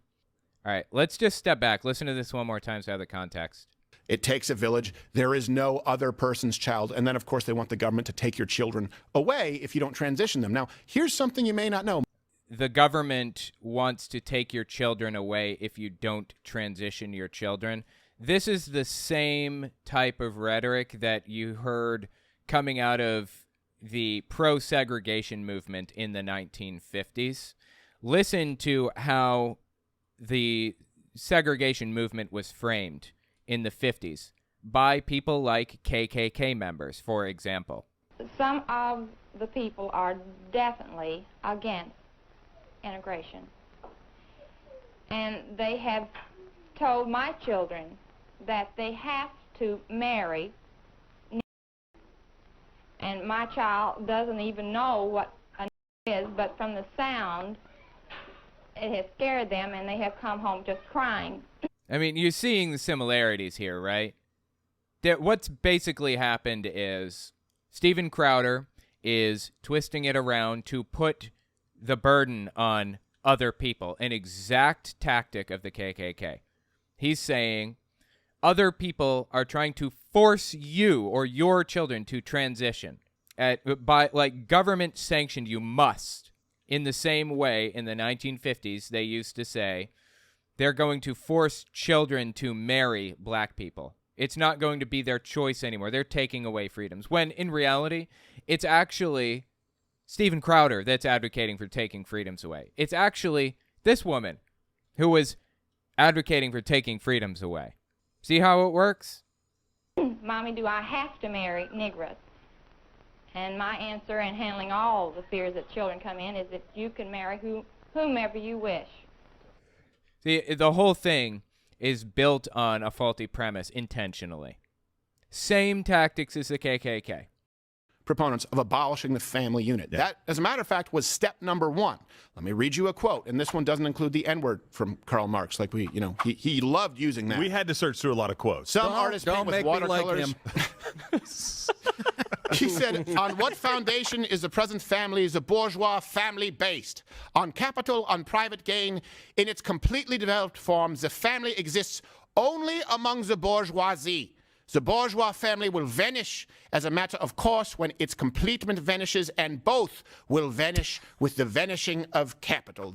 All right, let's just step back. Listen to this one more time so I have the context. It takes a village. There is no other person's child. And then, of course, they want the government to take your children away if you don't transition them. Now, here's something you may not know. The government wants to take your children away if you don't transition your children. This is the same type of rhetoric that you heard coming out of the pro-segregation movement in the 1950s. Listen to how the segregation movement was framed in the 50s by people like KKK members, for example. Some of the people are definitely against integration. And they have told my children that they have to marry, and my child doesn't even know what a is, but from the sound, it has scared them, and they have come home just crying. I mean, you're seeing the similarities here, right? What's basically happened is Steven Crowder is twisting it around to put the burden on other people, an exact tactic of the KKK. He's saying other people are trying to force you or your children to transition. By like government sanctioned, you must. In the same way, in the 1950s, they used to say they're going to force children to marry black people. It's not going to be their choice anymore. They're taking away freedoms. When in reality, it's actually Steven Crowder that's advocating for taking freedoms away. It's actually this woman who was advocating for taking freedoms away. See how it works? Mommy, do I have to marry Negroes? And my answer in handling all the fears that children come in is that you can marry whomever you wish. See, the whole thing is built on a faulty premise intentionally. Same tactics as the KKK. proponents of abolishing the family unit. Yeah. That, as a matter of fact, was step number one. Let me read you a quote, and this one doesn't include the N-word from Karl Marx. Like he loved using that. We had to search through a lot of quotes. Some artists paint with watercolors. He said, on what foundation is the present family the bourgeois family based? On capital, on private gain. In its completely developed form, the family exists only among the bourgeoisie. The bourgeois family will vanish as a matter of course when its completement vanishes, and both will vanish with the vanishing of capital.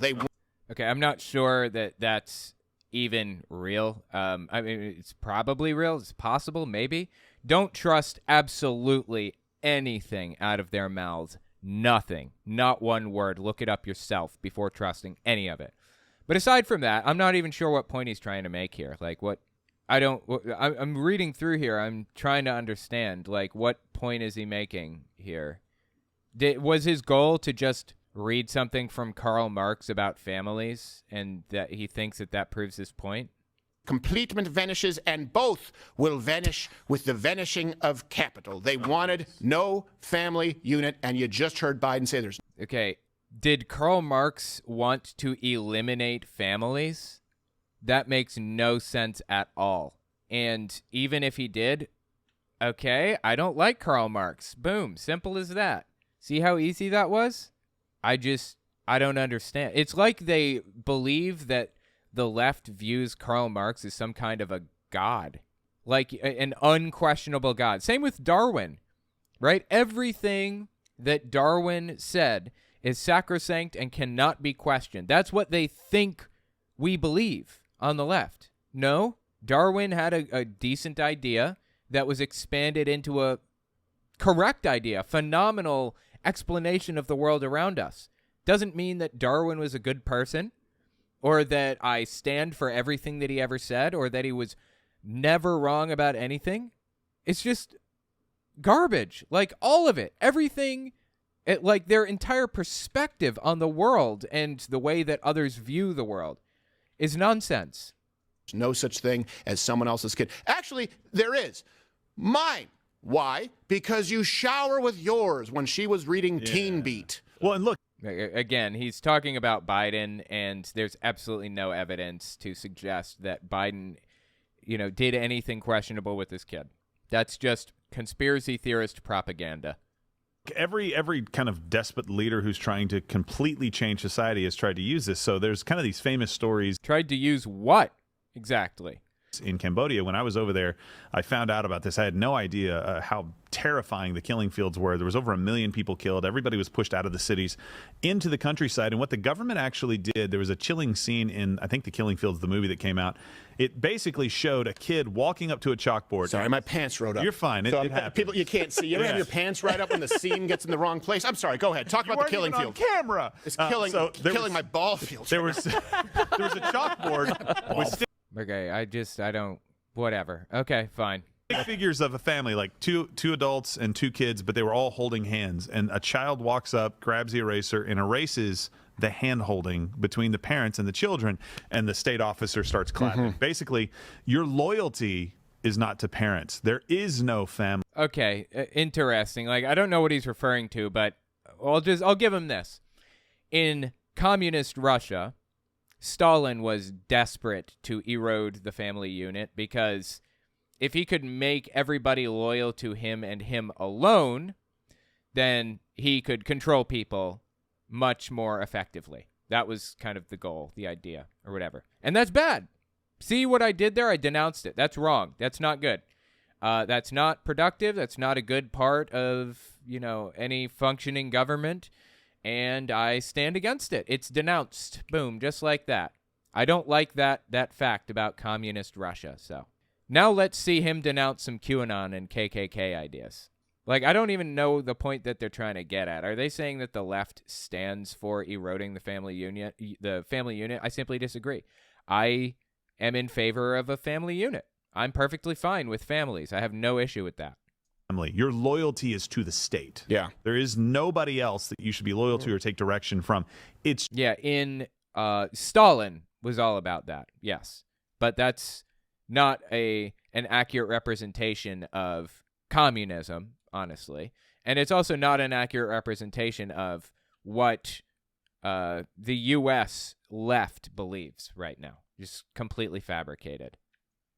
Okay, I'm not sure that that's even real. I mean, it's probably real. It's possible, maybe. Don't trust absolutely anything out of their mouths. Nothing. Not one word. Look it up yourself before trusting any of it. But aside from that, I'm not even sure what point he's trying to make here. Like, I'm reading through here. I'm trying to understand, like, what point is he making here? Was his goal to just read something from Karl Marx about families, and that he thinks that proves his point? Completement vanishes, and both will vanish with the vanishing of capital. They wanted no family unit, and you just heard Biden say there's... Okay, did Karl Marx want to eliminate families? That makes no sense at all. And even if he did, okay, I don't like Karl Marx. Boom, simple as that. See how easy that was? I don't understand. It's like they believe that the left views Karl Marx as some kind of a god, like an unquestionable god. Same with Darwin, right? Everything that Darwin said is sacrosanct and cannot be questioned. That's what they think we believe on the left. No, Darwin had a decent idea that was expanded into a correct idea, phenomenal explanation of the world around us. Doesn't mean that Darwin was a good person, or that I stand for everything that he ever said, or that he was never wrong about anything. It's just garbage. Like, all of it. Everything, like their entire perspective on the world and the way that others view the world is nonsense. There's no such thing as someone else's kid. Actually, there is. Mine. Why? Because you shower with yours when she was reading Teen Beat. Well, and look. Again, he's talking about Biden, and there's absolutely no evidence to suggest that Biden, did anything questionable with this kid. That's just conspiracy theorist propaganda. Every kind of despot leader who's trying to completely change society has tried to use this. So there's kind of these famous stories. Tried to use what exactly? In Cambodia, when I was over there, I found out about this. I had no idea how terrifying the killing fields were. There was over 1 million people killed. Everybody was pushed out of the cities into the countryside. And what the government actually did, there was a chilling scene in, I think, The Killing Fields, the movie that came out. It basically showed a kid walking up to a chalkboard. Sorry, my pants rode up. You're fine. So people, you can't see. You ever have your pants right up when the seam gets in the wrong place? I'm sorry. Go ahead. Talk about The Killing Field. On camera. It's killing my ball field. There was a chalkboard with Okay, I don't. Whatever. Okay, fine. Big figures of a family, like two adults and 2 kids, but they were all holding hands. And a child walks up, grabs the eraser, and erases the hand holding between the parents and the children. And the state officer starts clapping. Mm-hmm. Basically, your loyalty is not to parents. There is no family. Okay, interesting. Like, I don't know what he's referring to, but I'll give him this. In communist Russia, Stalin was desperate to erode the family unit because if he could make everybody loyal to him and him alone, then he could control people much more effectively. That was kind of the goal, the idea, or whatever. And that's bad. See what I did there? I denounced it. That's wrong. That's not good. That's not productive. That's not a good part of, any functioning government. And I stand against it. It's denounced. Boom, just like that. I don't like that fact about communist Russia. So now let's see him denounce some QAnon and KKK ideas. Like, I don't even know the point that they're trying to get at. Are they saying that the left stands for eroding the family unit? I simply disagree. I am in favor of a family unit. I'm perfectly fine with families. I have no issue with that. Your loyalty is to the state. Yeah. There is nobody else that you should be loyal to or take direction from. Stalin was all about that. Yes. But that's not an accurate representation of communism, honestly. And it's also not an accurate representation of what the U.S. left believes right now. Just completely fabricated.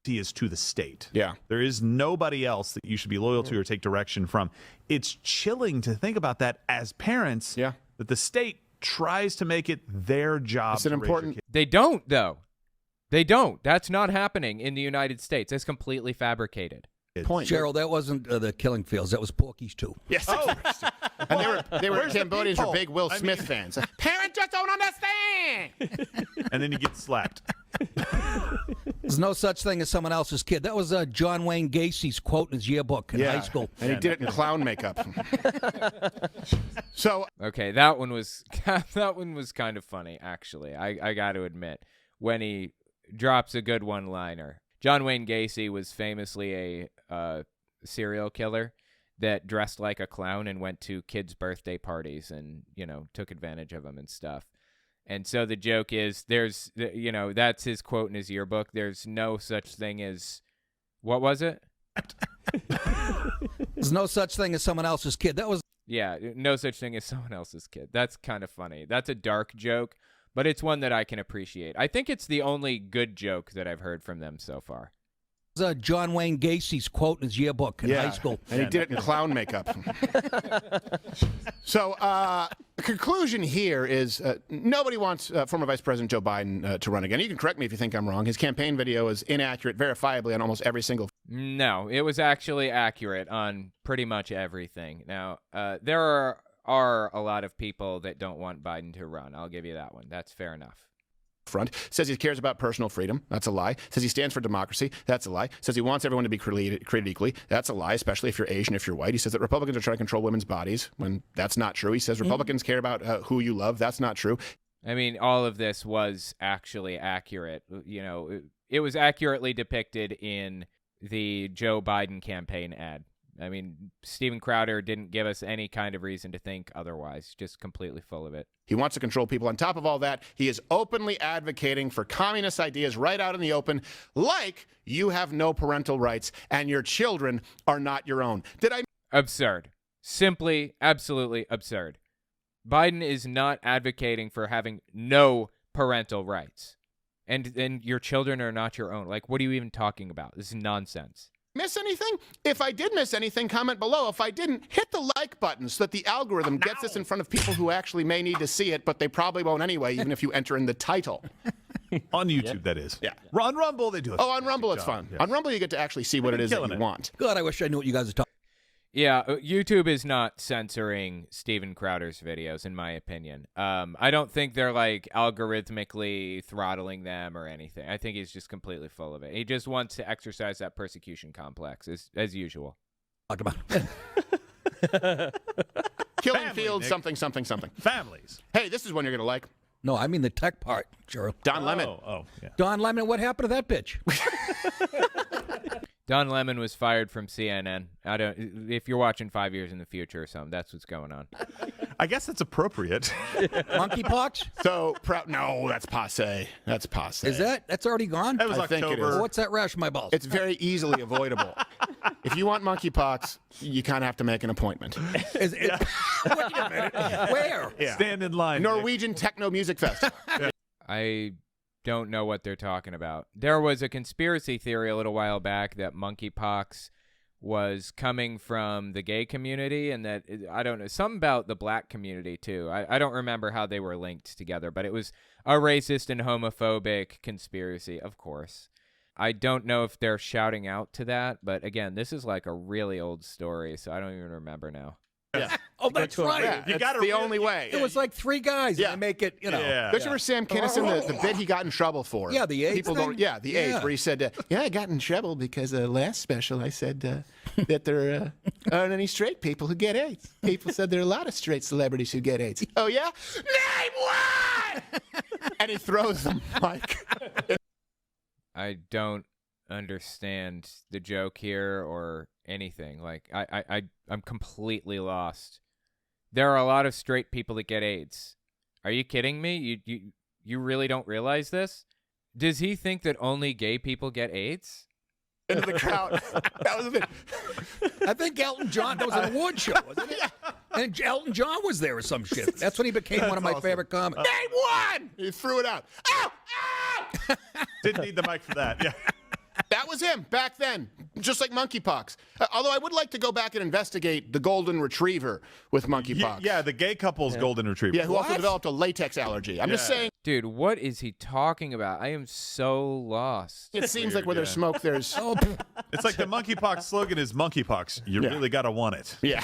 He is to the state. Yeah. There is nobody else that you should be loyal to or take direction from. It's chilling to think about that as parents. Yeah. That the state tries to make it their job. It's an important. They don't, though. They don't. That's not happening in the United States. It's completely fabricated. Point. Gerald, that wasn't the Killing Fields. That was Porky's too. Yes. And they were Cambodians were big Will Smith fans. Parents just don't understand. And then you get slapped. There's no such thing as someone else's kid. That was John Wayne Gacy's quote in his yearbook in high school. And he did it in clown makeup. So okay, that one was kind of funny, actually. I got to admit, when he drops a good one-liner. John Wayne Gacy was famously a serial killer that dressed like a clown and went to kids' birthday parties and, took advantage of them and stuff. And so the joke is that's his quote in his yearbook. There's no such thing as, what was it? There's no such thing as someone else's kid. That was. Yeah, no such thing as someone else's kid. That's kind of funny. That's a dark joke, but it's one that I can appreciate. I think it's the only good joke that I've heard from them so far. John Wayne Gacy's quote in his yearbook in high school. And he did it in clown makeup. So the conclusion here is nobody wants former Vice President Joe Biden to run again. You can correct me if you think I'm wrong. His campaign video is inaccurate verifiably on almost every single. No, it was actually accurate on pretty much everything. Now, there are a lot of people that don't want Biden to run. I'll give you that one. That's fair enough. Front says he cares about personal freedom. That's a lie. Says he stands for democracy. That's a lie. Says he wants everyone to be created equally. That's a lie, especially if you're Asian, if you're white. He says that Republicans are trying to control women's bodies when that's not true. He says Republicans care about who you love. That's not true. I mean, all of this was actually accurate. It was accurately depicted in the Joe Biden campaign ad. I mean, Steven Crowder didn't give us any kind of reason to think otherwise, just completely full of it. He wants to control people. On top of all that, he is openly advocating for communist ideas right out in the open, like you have no parental rights and your children are not your own. Absurd. Simply, absolutely absurd. Biden is not advocating for having no parental rights. And your children are not your own. Like, what are you even talking about? This is nonsense. Miss anything? If I did miss anything, comment below. If I didn't, hit the like button so that the algorithm gets this in front of people who actually may need to see it, but they probably won't anyway, even if you enter in the title. On YouTube, that is. Yeah. On Rumble, they do it. Oh, on Rumble, it's fun. Yeah. On Rumble, you get to actually see what it is that you want. God, I wish I knew what you guys are talking. Yeah, YouTube is not censoring Steven Crowder's videos, in my opinion. I don't think they're like algorithmically throttling them or anything. I think he's just completely full of it. He just wants to exercise that persecution complex, as usual. Talk about Killing Family, Fields, Nick. something, something, something. Families. Hey, this is one you're going to like. No, I mean the tech part, Gerald. Don Lemon. Oh, yeah. Don Lemon, what happened to that bitch? Don Lemon was fired from CNN. If you're watching 5 years in the future or something, that's what's going on. I guess that's appropriate. Monkeypox? So, no, that's passe. That's passe. Is that? That's already gone? That was I think it October. is. What's that rash on my balls? It's very easily avoidable. If you want monkeypox, you kind of have to make an appointment. Wait a minute. Where? Yeah. Stand in line. Norwegian Techno Music Fest. I don't know what they're talking about. There was a conspiracy theory a little while back that monkeypox was coming from the gay community, and that, I don't know, something about the black community too. I don't remember how they were linked together, but it was a racist and homophobic conspiracy, of course. I don't know if they're shouting out to that, but again, this is like a really old story, so I don't even remember now. Yeah. Oh, that's right. Yeah, You that's gotta the really- only way. It was like three guys. Yeah. And they make it, Yeah. Don't you remember Sam Kinison, the bit he got in trouble for? Yeah, the AIDS People thing? don't. Yeah, the Yeah. AIDS, where he said, I got in trouble because last special I said that there aren't any straight people who get AIDS. People said there are a lot of straight celebrities who get AIDS. Oh, yeah? Name one! And he throws the mic. I don't understand the joke here or anything. Like, I'm completely lost. There are a lot of straight people that get AIDS. Are you kidding me? You really don't realize this? Does he think that only gay people get AIDS? into the crowd. That was a bit. I think Elton John, that was an award show, wasn't it? And Elton John was there or some shit. That's when he became one of my favorite comics. Name one! He threw it out. Ow! Ow! Didn't need the mic for that. Yeah. That was him back then, just like monkeypox. Although I would like to go back and investigate the golden retriever with monkeypox. Yeah, the gay couple's golden retriever. Yeah, who also developed a latex allergy. I'm just saying. Dude, what is he talking about? I am so lost. It seems like where there's smoke, there's. It's like the monkeypox slogan is monkeypox. You really got to want it. Yeah.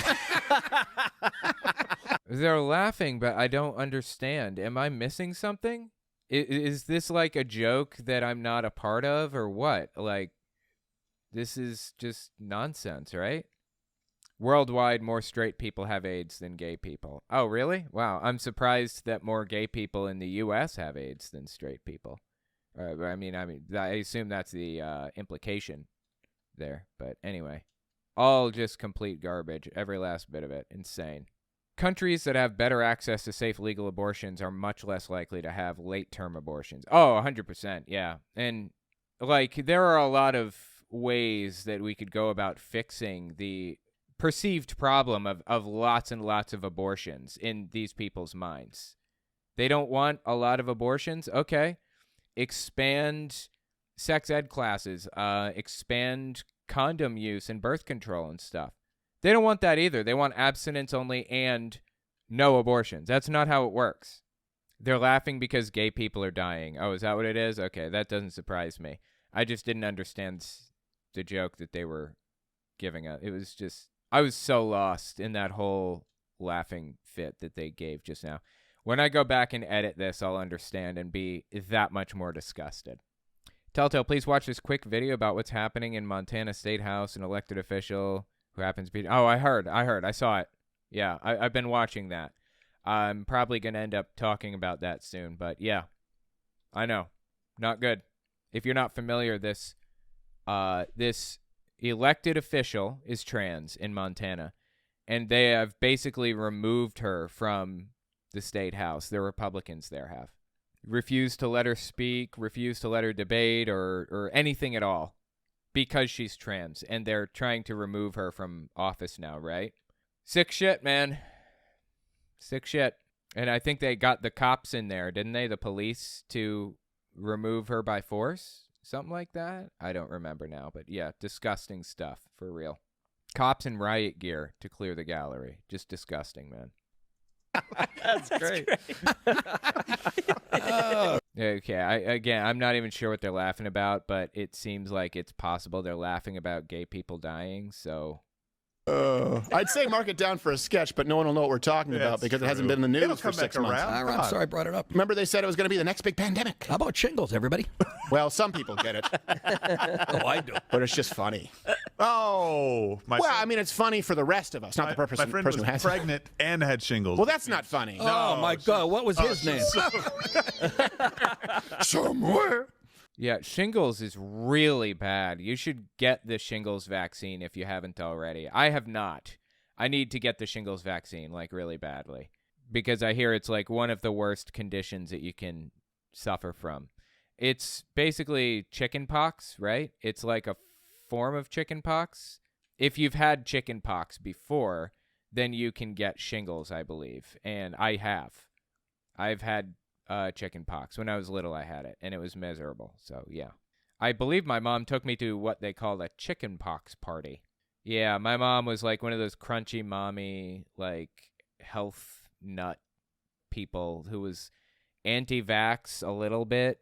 They're laughing, but I don't understand. Am I missing something? Is this like a joke that I'm not a part of or what? Like, this is just nonsense, right? Worldwide, more straight people have AIDS than gay people. Oh, really? Wow. I'm surprised that more gay people in the U.S. have AIDS than straight people. I mean, I assume that's the implication there. But anyway, all just complete garbage. Every last bit of it. Insane. Countries that have better access to safe legal abortions are much less likely to have late-term abortions. Oh, 100%, yeah. And, like, there are a lot of ways that we could go about fixing the perceived problem of lots and lots of abortions in these people's minds. They don't want a lot of abortions? Okay. Expand sex ed classes. Expand condom use and birth control and stuff. They don't want that either. They want abstinence only and no abortions. That's not how it works. They're laughing because gay people are dying. Oh, is that what it is? Okay, that doesn't surprise me. I just didn't understand the joke that they were giving us. It was just, I was so lost in that whole laughing fit that they gave just now. When I go back and edit this, I'll understand and be that much more disgusted. Telltale, please watch this quick video about what's happening in Montana State House. An elected official who happens to be... Oh, I heard. I saw it. Yeah, I've been watching that. I'm probably going to end up talking about that soon, but yeah, I know. Not good. If you're not familiar, this elected official is trans in Montana, and they have basically removed her from the state house. The Republicans there have. Refused to let her speak, refused to let her debate or anything at all because she's trans, and they're trying to remove her from office now, right? Sick shit, man. Sick shit. And I think they got the cops in there, didn't they? The police to remove her by force? Something like that? I don't remember now, but yeah, disgusting stuff, for real. Cops in riot gear to clear the gallery. Just disgusting, man. That's great. Okay, I'm not even sure what they're laughing about, but it seems like it's possible they're laughing about gay people dying, so... I'd say mark it down for a sketch, but no one will know what we're talking about because it hasn't been in the news for 6 months. I'm sorry I brought it up. Remember they said it was going to be the next big pandemic. How about shingles, everybody? Well, some people get it. Oh, I do. But it's just funny. Oh. I mean, it's funny for the rest of us, not the person who has was pregnant and had shingles. Well, that's not funny. Oh, my God. What was his name? Somewhere. Yeah, shingles is really bad. You should get the shingles vaccine if you haven't already. I have not. I need to get the shingles vaccine, like, really badly. Because I hear it's, like, one of the worst conditions that you can suffer from. It's basically chicken pox, right? It's like a form of chicken pox. If you've had chicken pox before, then you can get shingles, I believe. And I have. I've had chicken pox. When I was little, I had it, and it was miserable. So, yeah. I believe my mom took me to what they call a chicken pox party. Yeah, my mom was like one of those crunchy mommy, like, health nut people who was anti-vax a little bit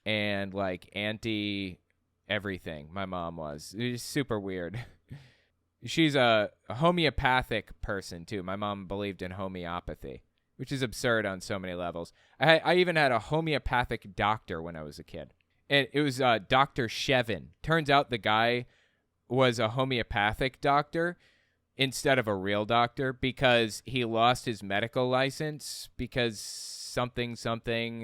and, like, anti-everything. My mom was. It was super weird. She's a homeopathic person, too. My mom believed in homeopathy, which is absurd on so many levels. I even had a homeopathic doctor when I was a kid. And it was Dr. Shevin. Turns out the guy was a homeopathic doctor instead of a real doctor because he lost his medical license because something.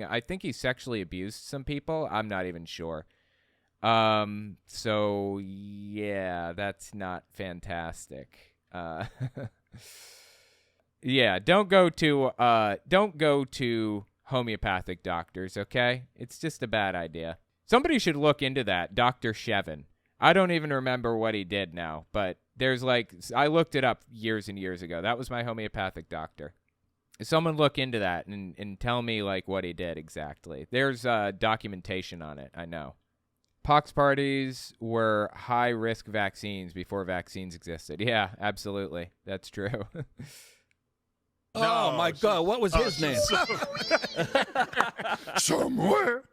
I think he sexually abused some people. I'm not even sure. So, yeah, that's not fantastic. Yeah, don't go to homeopathic doctors, okay? It's just a bad idea. Somebody should look into that, Dr. Shevin. I don't even remember what he did now, but there's like, I looked it up years and years ago. That was my homeopathic doctor. Someone look into that and tell me like what he did exactly. There's documentation on it, I know. Pox parties were high-risk vaccines before vaccines existed. Yeah, absolutely. That's true. Oh, my God. What was his name? Somewhere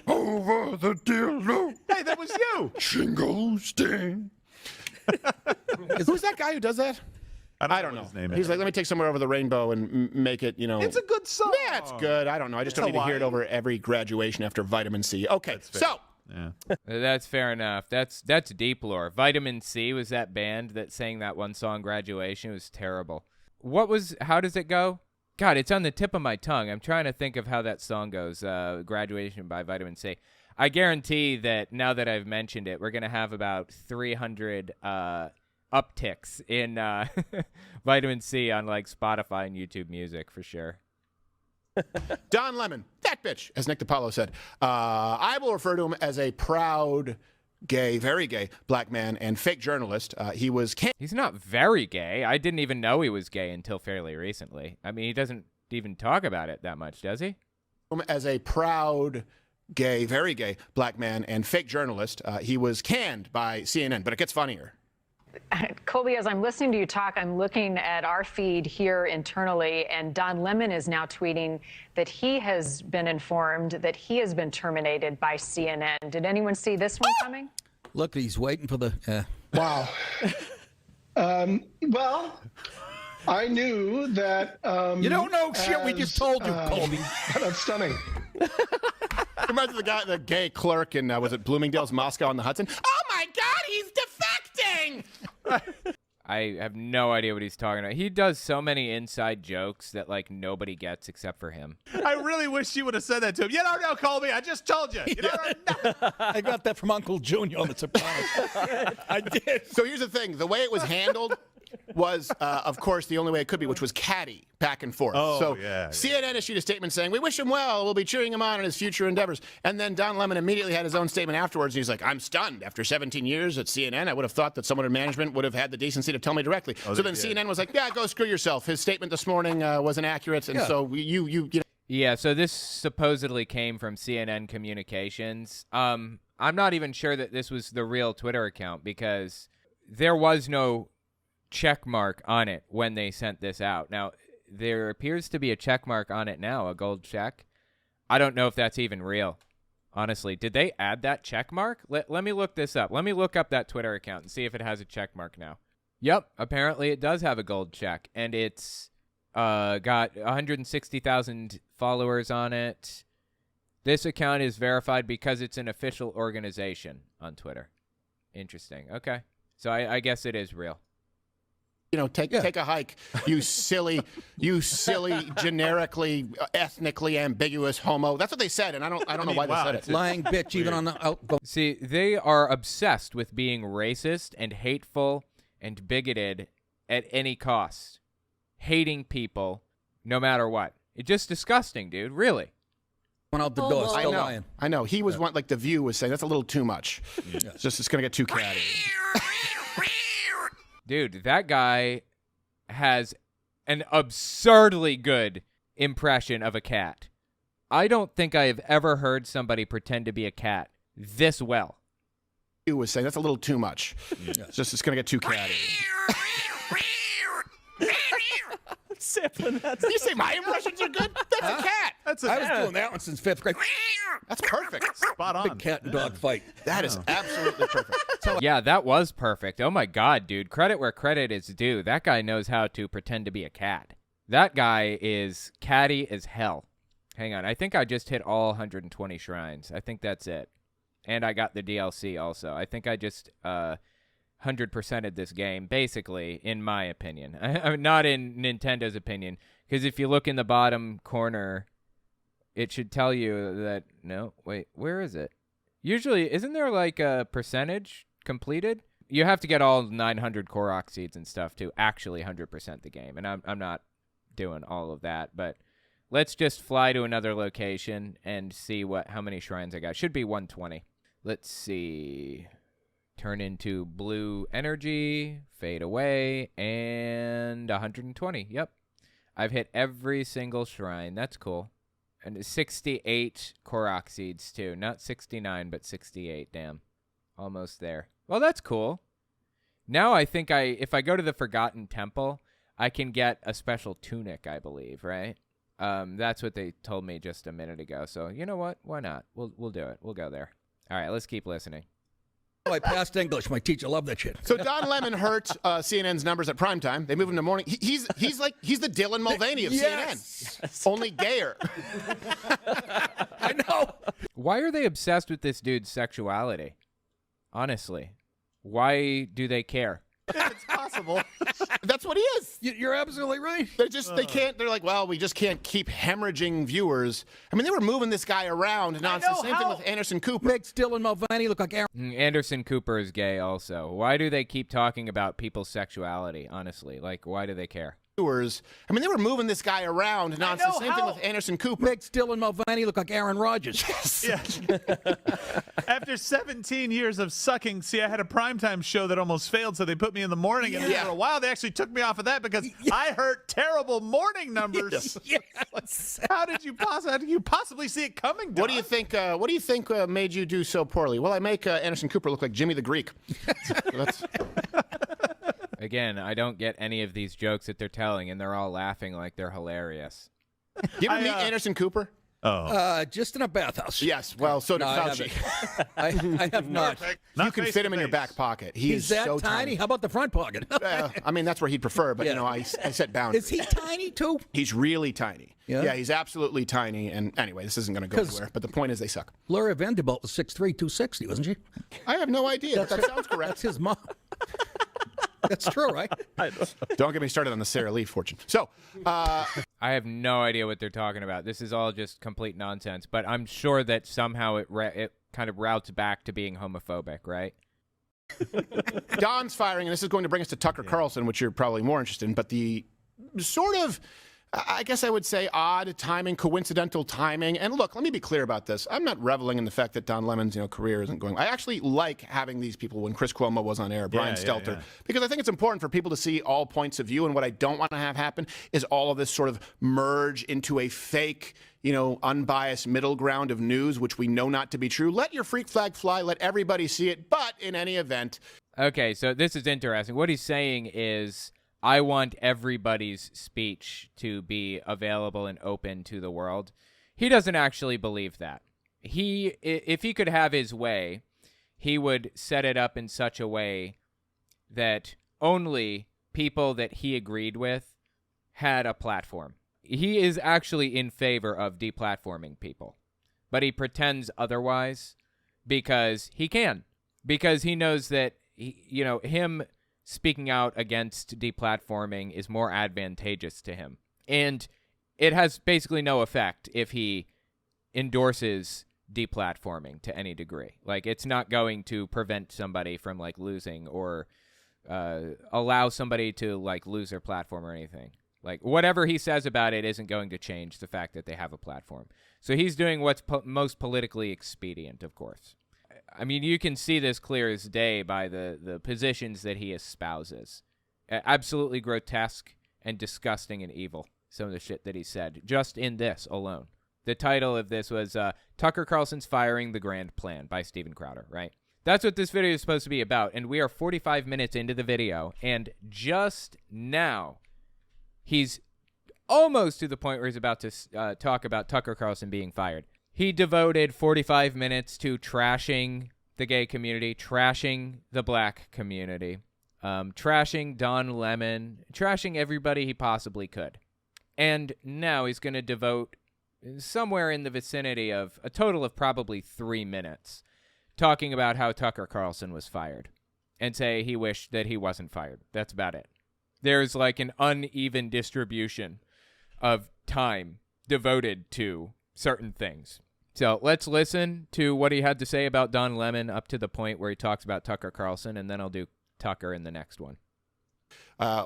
over the dear low. Hey, that was you. Shingle sting. Who's that guy who does that? I don't know. His name He's is. like, let me take Somewhere Over the Rainbow and make it, It's a good song. Yeah, it's good. I don't know. I just don't need to hear it over every graduation after Vitamin C. Okay, so. Yeah. That's fair enough. That's deep lore. Vitamin C was that band that sang that one song, Graduation. It was terrible. How does it go? God, it's on the tip of my tongue. I'm trying to think of how that song goes, Graduation by Vitamin C. I guarantee that now that I've mentioned it, we're going to have about 300 upticks in Vitamin C on like Spotify and YouTube Music for sure. Don Lemon, that bitch, as Nick DiPaolo said. I will refer to him as a proud, gay, very gay black man and fake journalist. He's not very gay. I didn't even know he was gay until fairly recently. I mean, he doesn't even talk about it that much, does he? As a proud, gay, very gay black man and fake journalist. He was canned by CNN, but it gets funnier. Colby, as I'm listening to you talk, I'm looking at our feed here internally, and Don Lemon is now tweeting that he has been informed that he has been terminated by CNN. Did anyone see this one coming? Look, he's waiting for the... Wow. Well, I knew that... you don't know shit we just told you, Colby. That's stunning. Reminds of the gay clerk in, was it Bloomingdale's Moscow on the Hudson? Oh my God, he's defecting! I have no idea what he's talking about. He does so many inside jokes that like nobody gets except for him. I really wish you would have said that to him. You don't know, Colby. I just told you. You don't know. I got that from Uncle Junior on The Sopranos. I did. So here's the thing. The way it was handled was, of course, the only way it could be, which was catty, back and forth. Oh, so yeah. CNN issued a statement saying, we wish him well. We'll be cheering him on in his future endeavors. And then Don Lemon immediately had his own statement afterwards. And he's like, I'm stunned. After 17 years at CNN, I would have thought that someone in management would have had the decency to tell me directly. So then CNN was like, yeah, go screw yourself. His statement this morning was inaccurate. And so you know. Yeah, so this supposedly came from CNN Communications. I'm not even sure that this was the real Twitter account because there was no check mark on it when they sent this out. Now, there appears to be a check mark on it now, a gold check. I don't know if that's even real. Honestly, did they add that check mark? Let me look this up. Let me look up that Twitter account and see if it has a check mark now. Yep, apparently it does have a gold check, and it's got 160,000 followers on it. This account is verified because it's an official organization on Twitter. Interesting. Okay. So I guess it is real. You know, take a hike, you silly, generically, ethnically ambiguous homo. That's what they said, and I don't know why they said it. Lying bitch, even on the outgo. See, they are obsessed with being racist and hateful and bigoted at any cost, hating people no matter what. It's just disgusting, dude. Really. Went out the door, still lying. I know. He was one like The View was saying that's a little too much. It's gonna get too catty. Dude, that guy has an absurdly good impression of a cat. I don't think I have ever heard somebody pretend to be a cat this well. He was saying that's a little too much. It's going to get too catty. You say my impressions are good? That's a cat. I was doing that one since 5th grade. That's perfect. Spot on. Big cat and dog fight. That is absolutely perfect. Yeah, that was perfect. Oh my God, dude. Credit where credit is due. That guy knows how to pretend to be a cat. That guy is catty as hell. Hang on. I think I just hit all 120 shrines. I think that's it. And I got the DLC also. I think I just 100%ed this game, basically, in my opinion. Not in Nintendo's opinion. Because if you look in the bottom corner, it should tell you that... No, wait, where is it? Usually, isn't there like a percentage completed? You have to get all 900 Korok seeds and stuff to actually 100% the game. And I'm not doing all of that, but... Let's just fly to another location and see how many shrines I got. Should be 120. Let's see. turn into blue energy, fade away, and 120. Yep. I've hit every single shrine. That's cool. And 68 Korok seeds, too. Not 69, but 68. Damn. Almost there. Well, that's cool. Now I think if I go to the Forgotten Temple, I can get a special tunic, I believe, right? That's what they told me just a minute ago. So, you know what? Why not? We'll do it. We'll go there. All right, let's keep listening. I passed English. My teacher loved that shit. So Don Lemon hurt CNN's numbers at primetime. They move him to morning. He's the Dylan Mulvaney of CNN, only gayer. I know. Why are they obsessed with this dude's sexuality? Honestly, why do they care? It's possible. That's what he is. You're absolutely right. They can't. They're like, well, we just can't keep hemorrhaging viewers. I mean, they were moving this guy around nonsense. Same thing with Anderson Cooper. Makes Dylan Mulvaney look like Aaron. Anderson Cooper is gay also. Why do they keep talking about people's sexuality, honestly? Like, why do they care? I mean, they were moving this guy around nonsense. Same thing with Anderson Cooper. Makes Dylan Mulvaney look like Aaron Rodgers. Yes. After 17 years of sucking, see, I had a primetime show that almost failed, so they put me in the morning, and for a while they actually took me off of that because I heard terrible morning numbers. Yes. How did you possibly see it coming, Don? What do you think made you do so poorly? Well, I make Anderson Cooper look like Jimmy the Greek. Again, I don't get any of these jokes that they're telling, and they're all laughing like they're hilarious. You ever meet Anderson Cooper? Just in a bathhouse. Yes. Well, so did Fauci. I have not. You can fit him in your back pocket. He's that so tiny? How about the front pocket? I mean, that's where he'd prefer, but, I set boundaries. Is he tiny, too? He's really tiny. Yeah? He's absolutely tiny. And anyway, this isn't going to go anywhere. But the point is they suck. Laura Vanderbilt was 6'3", 260, wasn't she? I have no idea, but that sounds correct. That's his mom. That's true, right? Don't get me started on the Sarah Lee fortune. So, I have no idea what they're talking about. This is all just complete nonsense. But I'm sure that somehow it kind of routes back to being homophobic, right? Don's firing, and this is going to bring us to Tucker Carlson, which you're probably more interested in. But the sort of, I guess I would say, odd timing, coincidental timing. And look, let me be clear about this. I'm not reveling in the fact that Don Lemon's career isn't going. I actually like having these people when Chris Cuomo was on air, Brian Stelter, because I think it's important for people to see all points of view. And what I don't want to have happen is all of this sort of merge into a fake, unbiased middle ground of news, which we know not to be true. Let your freak flag fly. Let everybody see it. But in any event. Okay, so this is interesting. What he's saying is, I want everybody's speech to be available and open to the world. He doesn't actually believe that. If he could have his way, he would set it up in such a way that only people that he agreed with had a platform. He is actually in favor of deplatforming people, but he pretends otherwise because he can, because he knows that him speaking out against deplatforming is more advantageous to him. And it has basically no effect if he endorses deplatforming to any degree. Like, it's not going to prevent somebody from, losing or allow somebody to, lose their platform or anything. Whatever he says about it isn't going to change the fact that they have a platform. So he's doing what's most politically expedient, of course. I mean, you can see this clear as day by the positions that he espouses. Absolutely grotesque and disgusting and evil, some of the shit that he said, just in this alone. The title of this was Tucker Carlson's Firing the Grand Plan by Steven Crowder, right? That's what this video is supposed to be about, and we are 45 minutes into the video, and just now, he's almost to the point where he's about to talk about Tucker Carlson being fired. He devoted 45 minutes to trashing the gay community, trashing the black community, trashing Don Lemon, trashing everybody he possibly could. And now he's going to devote somewhere in the vicinity of a total of probably 3 minutes talking about how Tucker Carlson was fired and say he wished that he wasn't fired. That's about it. There's an uneven distribution of time devoted to certain things. So let's listen to what he had to say about Don Lemon up to the point where he talks about Tucker Carlson, and then I'll do Tucker in the next one.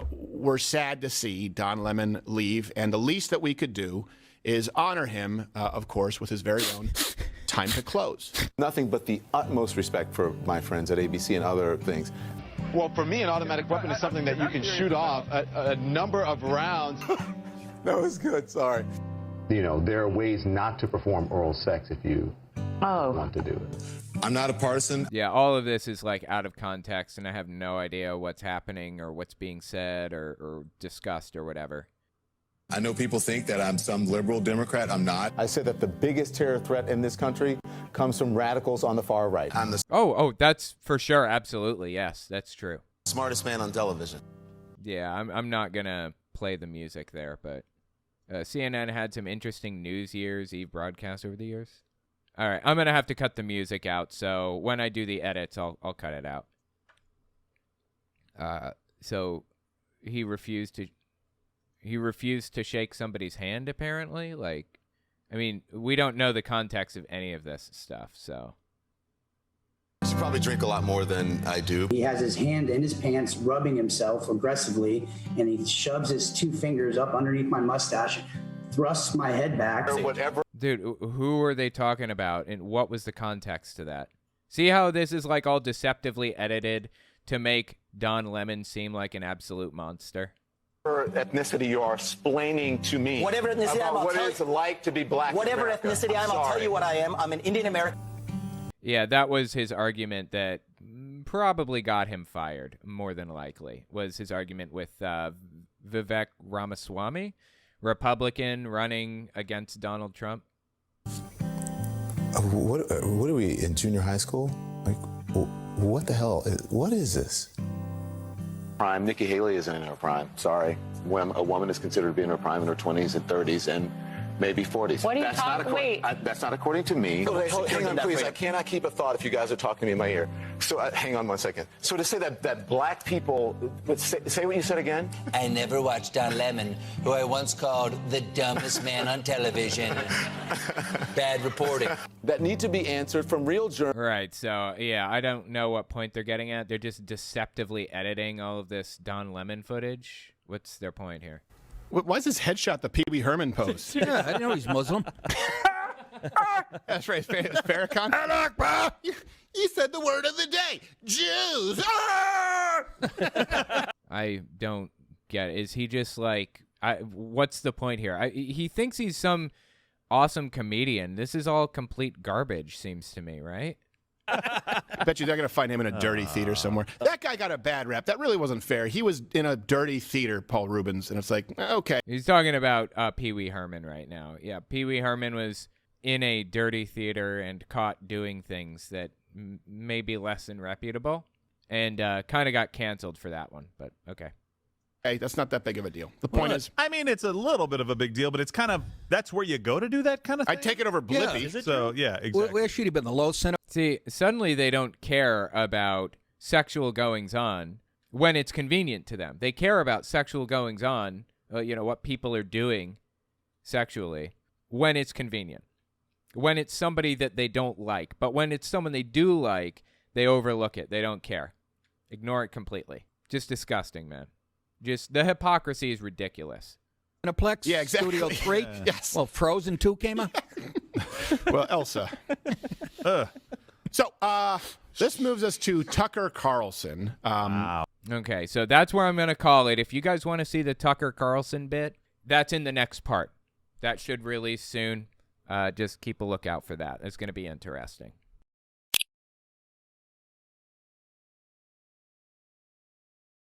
We're sad to see Don Lemon leave, and the least that we could do is honor him, of course, with his very own time to close. Nothing but the utmost respect for my friends at ABC and other things. Well, for me, an automatic weapon is something that you can shoot off a number of rounds. That was good, sorry. You know, there are ways not to perform oral sex if you want to do it. I'm not a partisan. Yeah, all of this is like out of context, and I have no idea what's happening or what's being said or discussed or whatever. I know people think that I'm some liberal Democrat. I'm not. I said that the biggest terror threat in this country comes from radicals on the far right. I'm the That's for sure. Absolutely. Yes, that's true. smartest man on television. Yeah, I'm not going to play the music there, but CNN had some interesting News Year's Eve broadcasts over the years. All right, I'm going to have to cut the music out, so when I do the edits, I'll cut it out. So he refused to shake somebody's hand, apparently. Like, I mean, we don't know the context of any of this stuff, so. I should probably drink a lot more than I do. He has his hand in his pants, rubbing himself aggressively, and he shoves his 2 fingers up underneath my mustache, thrusts my head back. Dude, who are they talking about, and what was the context to that? See how this is like all deceptively edited to make Don Lemon seem like an absolute monster? Ethnicity you are explaining to me. Whatever ethnicity I am, I'll what tell it's like to be black. Whatever in America. ethnicity I am, I'll tell you what I am. I'm an Indian American. Yeah, that was his argument that probably got him fired, more than likely, was his argument with Vivek Ramaswamy, Republican running against Donald Trump. What are we, in junior high school? Like, what the hell? What is this? Prime. Nikki Haley isn't in her prime. Sorry. When a woman is considered to be in her prime in her 20s and 30s and maybe 40s. What are you talking? Wait. That's not according to me. Okay, hang on, please. I cannot keep a thought if you guys are talking to me in my ear. So hang on 1 second. So to say that black people, say what you said again. I never watched Don Lemon, who I once called the dumbest man on television. Bad reporting. That need to be answered from real journalists. Right, so, yeah, I don't know what point they're getting at. They're just deceptively editing all of this Don Lemon footage. What's their point here? Why is this headshot the Pee Wee Herman pose? Yeah, I didn't know he's Muslim. That's right, it's Farrakhan. You said the word of the day, Jews. I don't get it. Is he just like, what's the point here? He thinks he's some awesome comedian. This is all complete garbage, seems to me, right? I bet you they're going to find him in a dirty theater somewhere. That guy got a bad rap. That really wasn't fair. He was in a dirty theater, Paul Rubens, and it's like, okay. He's talking about Pee Wee Herman right now. Yeah, Pee Wee Herman was in a dirty theater and caught doing things that may be less than reputable, and kind of got canceled for that one, but okay. Hey, that's not that big of a deal. The point is, I mean, it's a little bit of a big deal, but it's kind of, that's where you go to do that kind of thing. I'd take it over Blippi. Yeah, so, yeah, exactly. Where should he been? The low center? See, suddenly they don't care about sexual goings-on when it's convenient to them. They care about sexual goings-on, what people are doing sexually, when it's convenient. When it's somebody that they don't like. But when it's someone they do like, they overlook it. They don't care. Ignore it completely. Just disgusting, man. Just the hypocrisy is ridiculous. Cineplex, yeah, exactly. Studio 3. Yeah. Yes. Well, Frozen 2 came out. Well, Elsa. So this moves us to Tucker Carlson. Wow. Okay, so that's where I'm going to call it. If you guys want to see the Tucker Carlson bit, that's in the next part. That should release soon. Just keep a lookout for that. It's going to be interesting.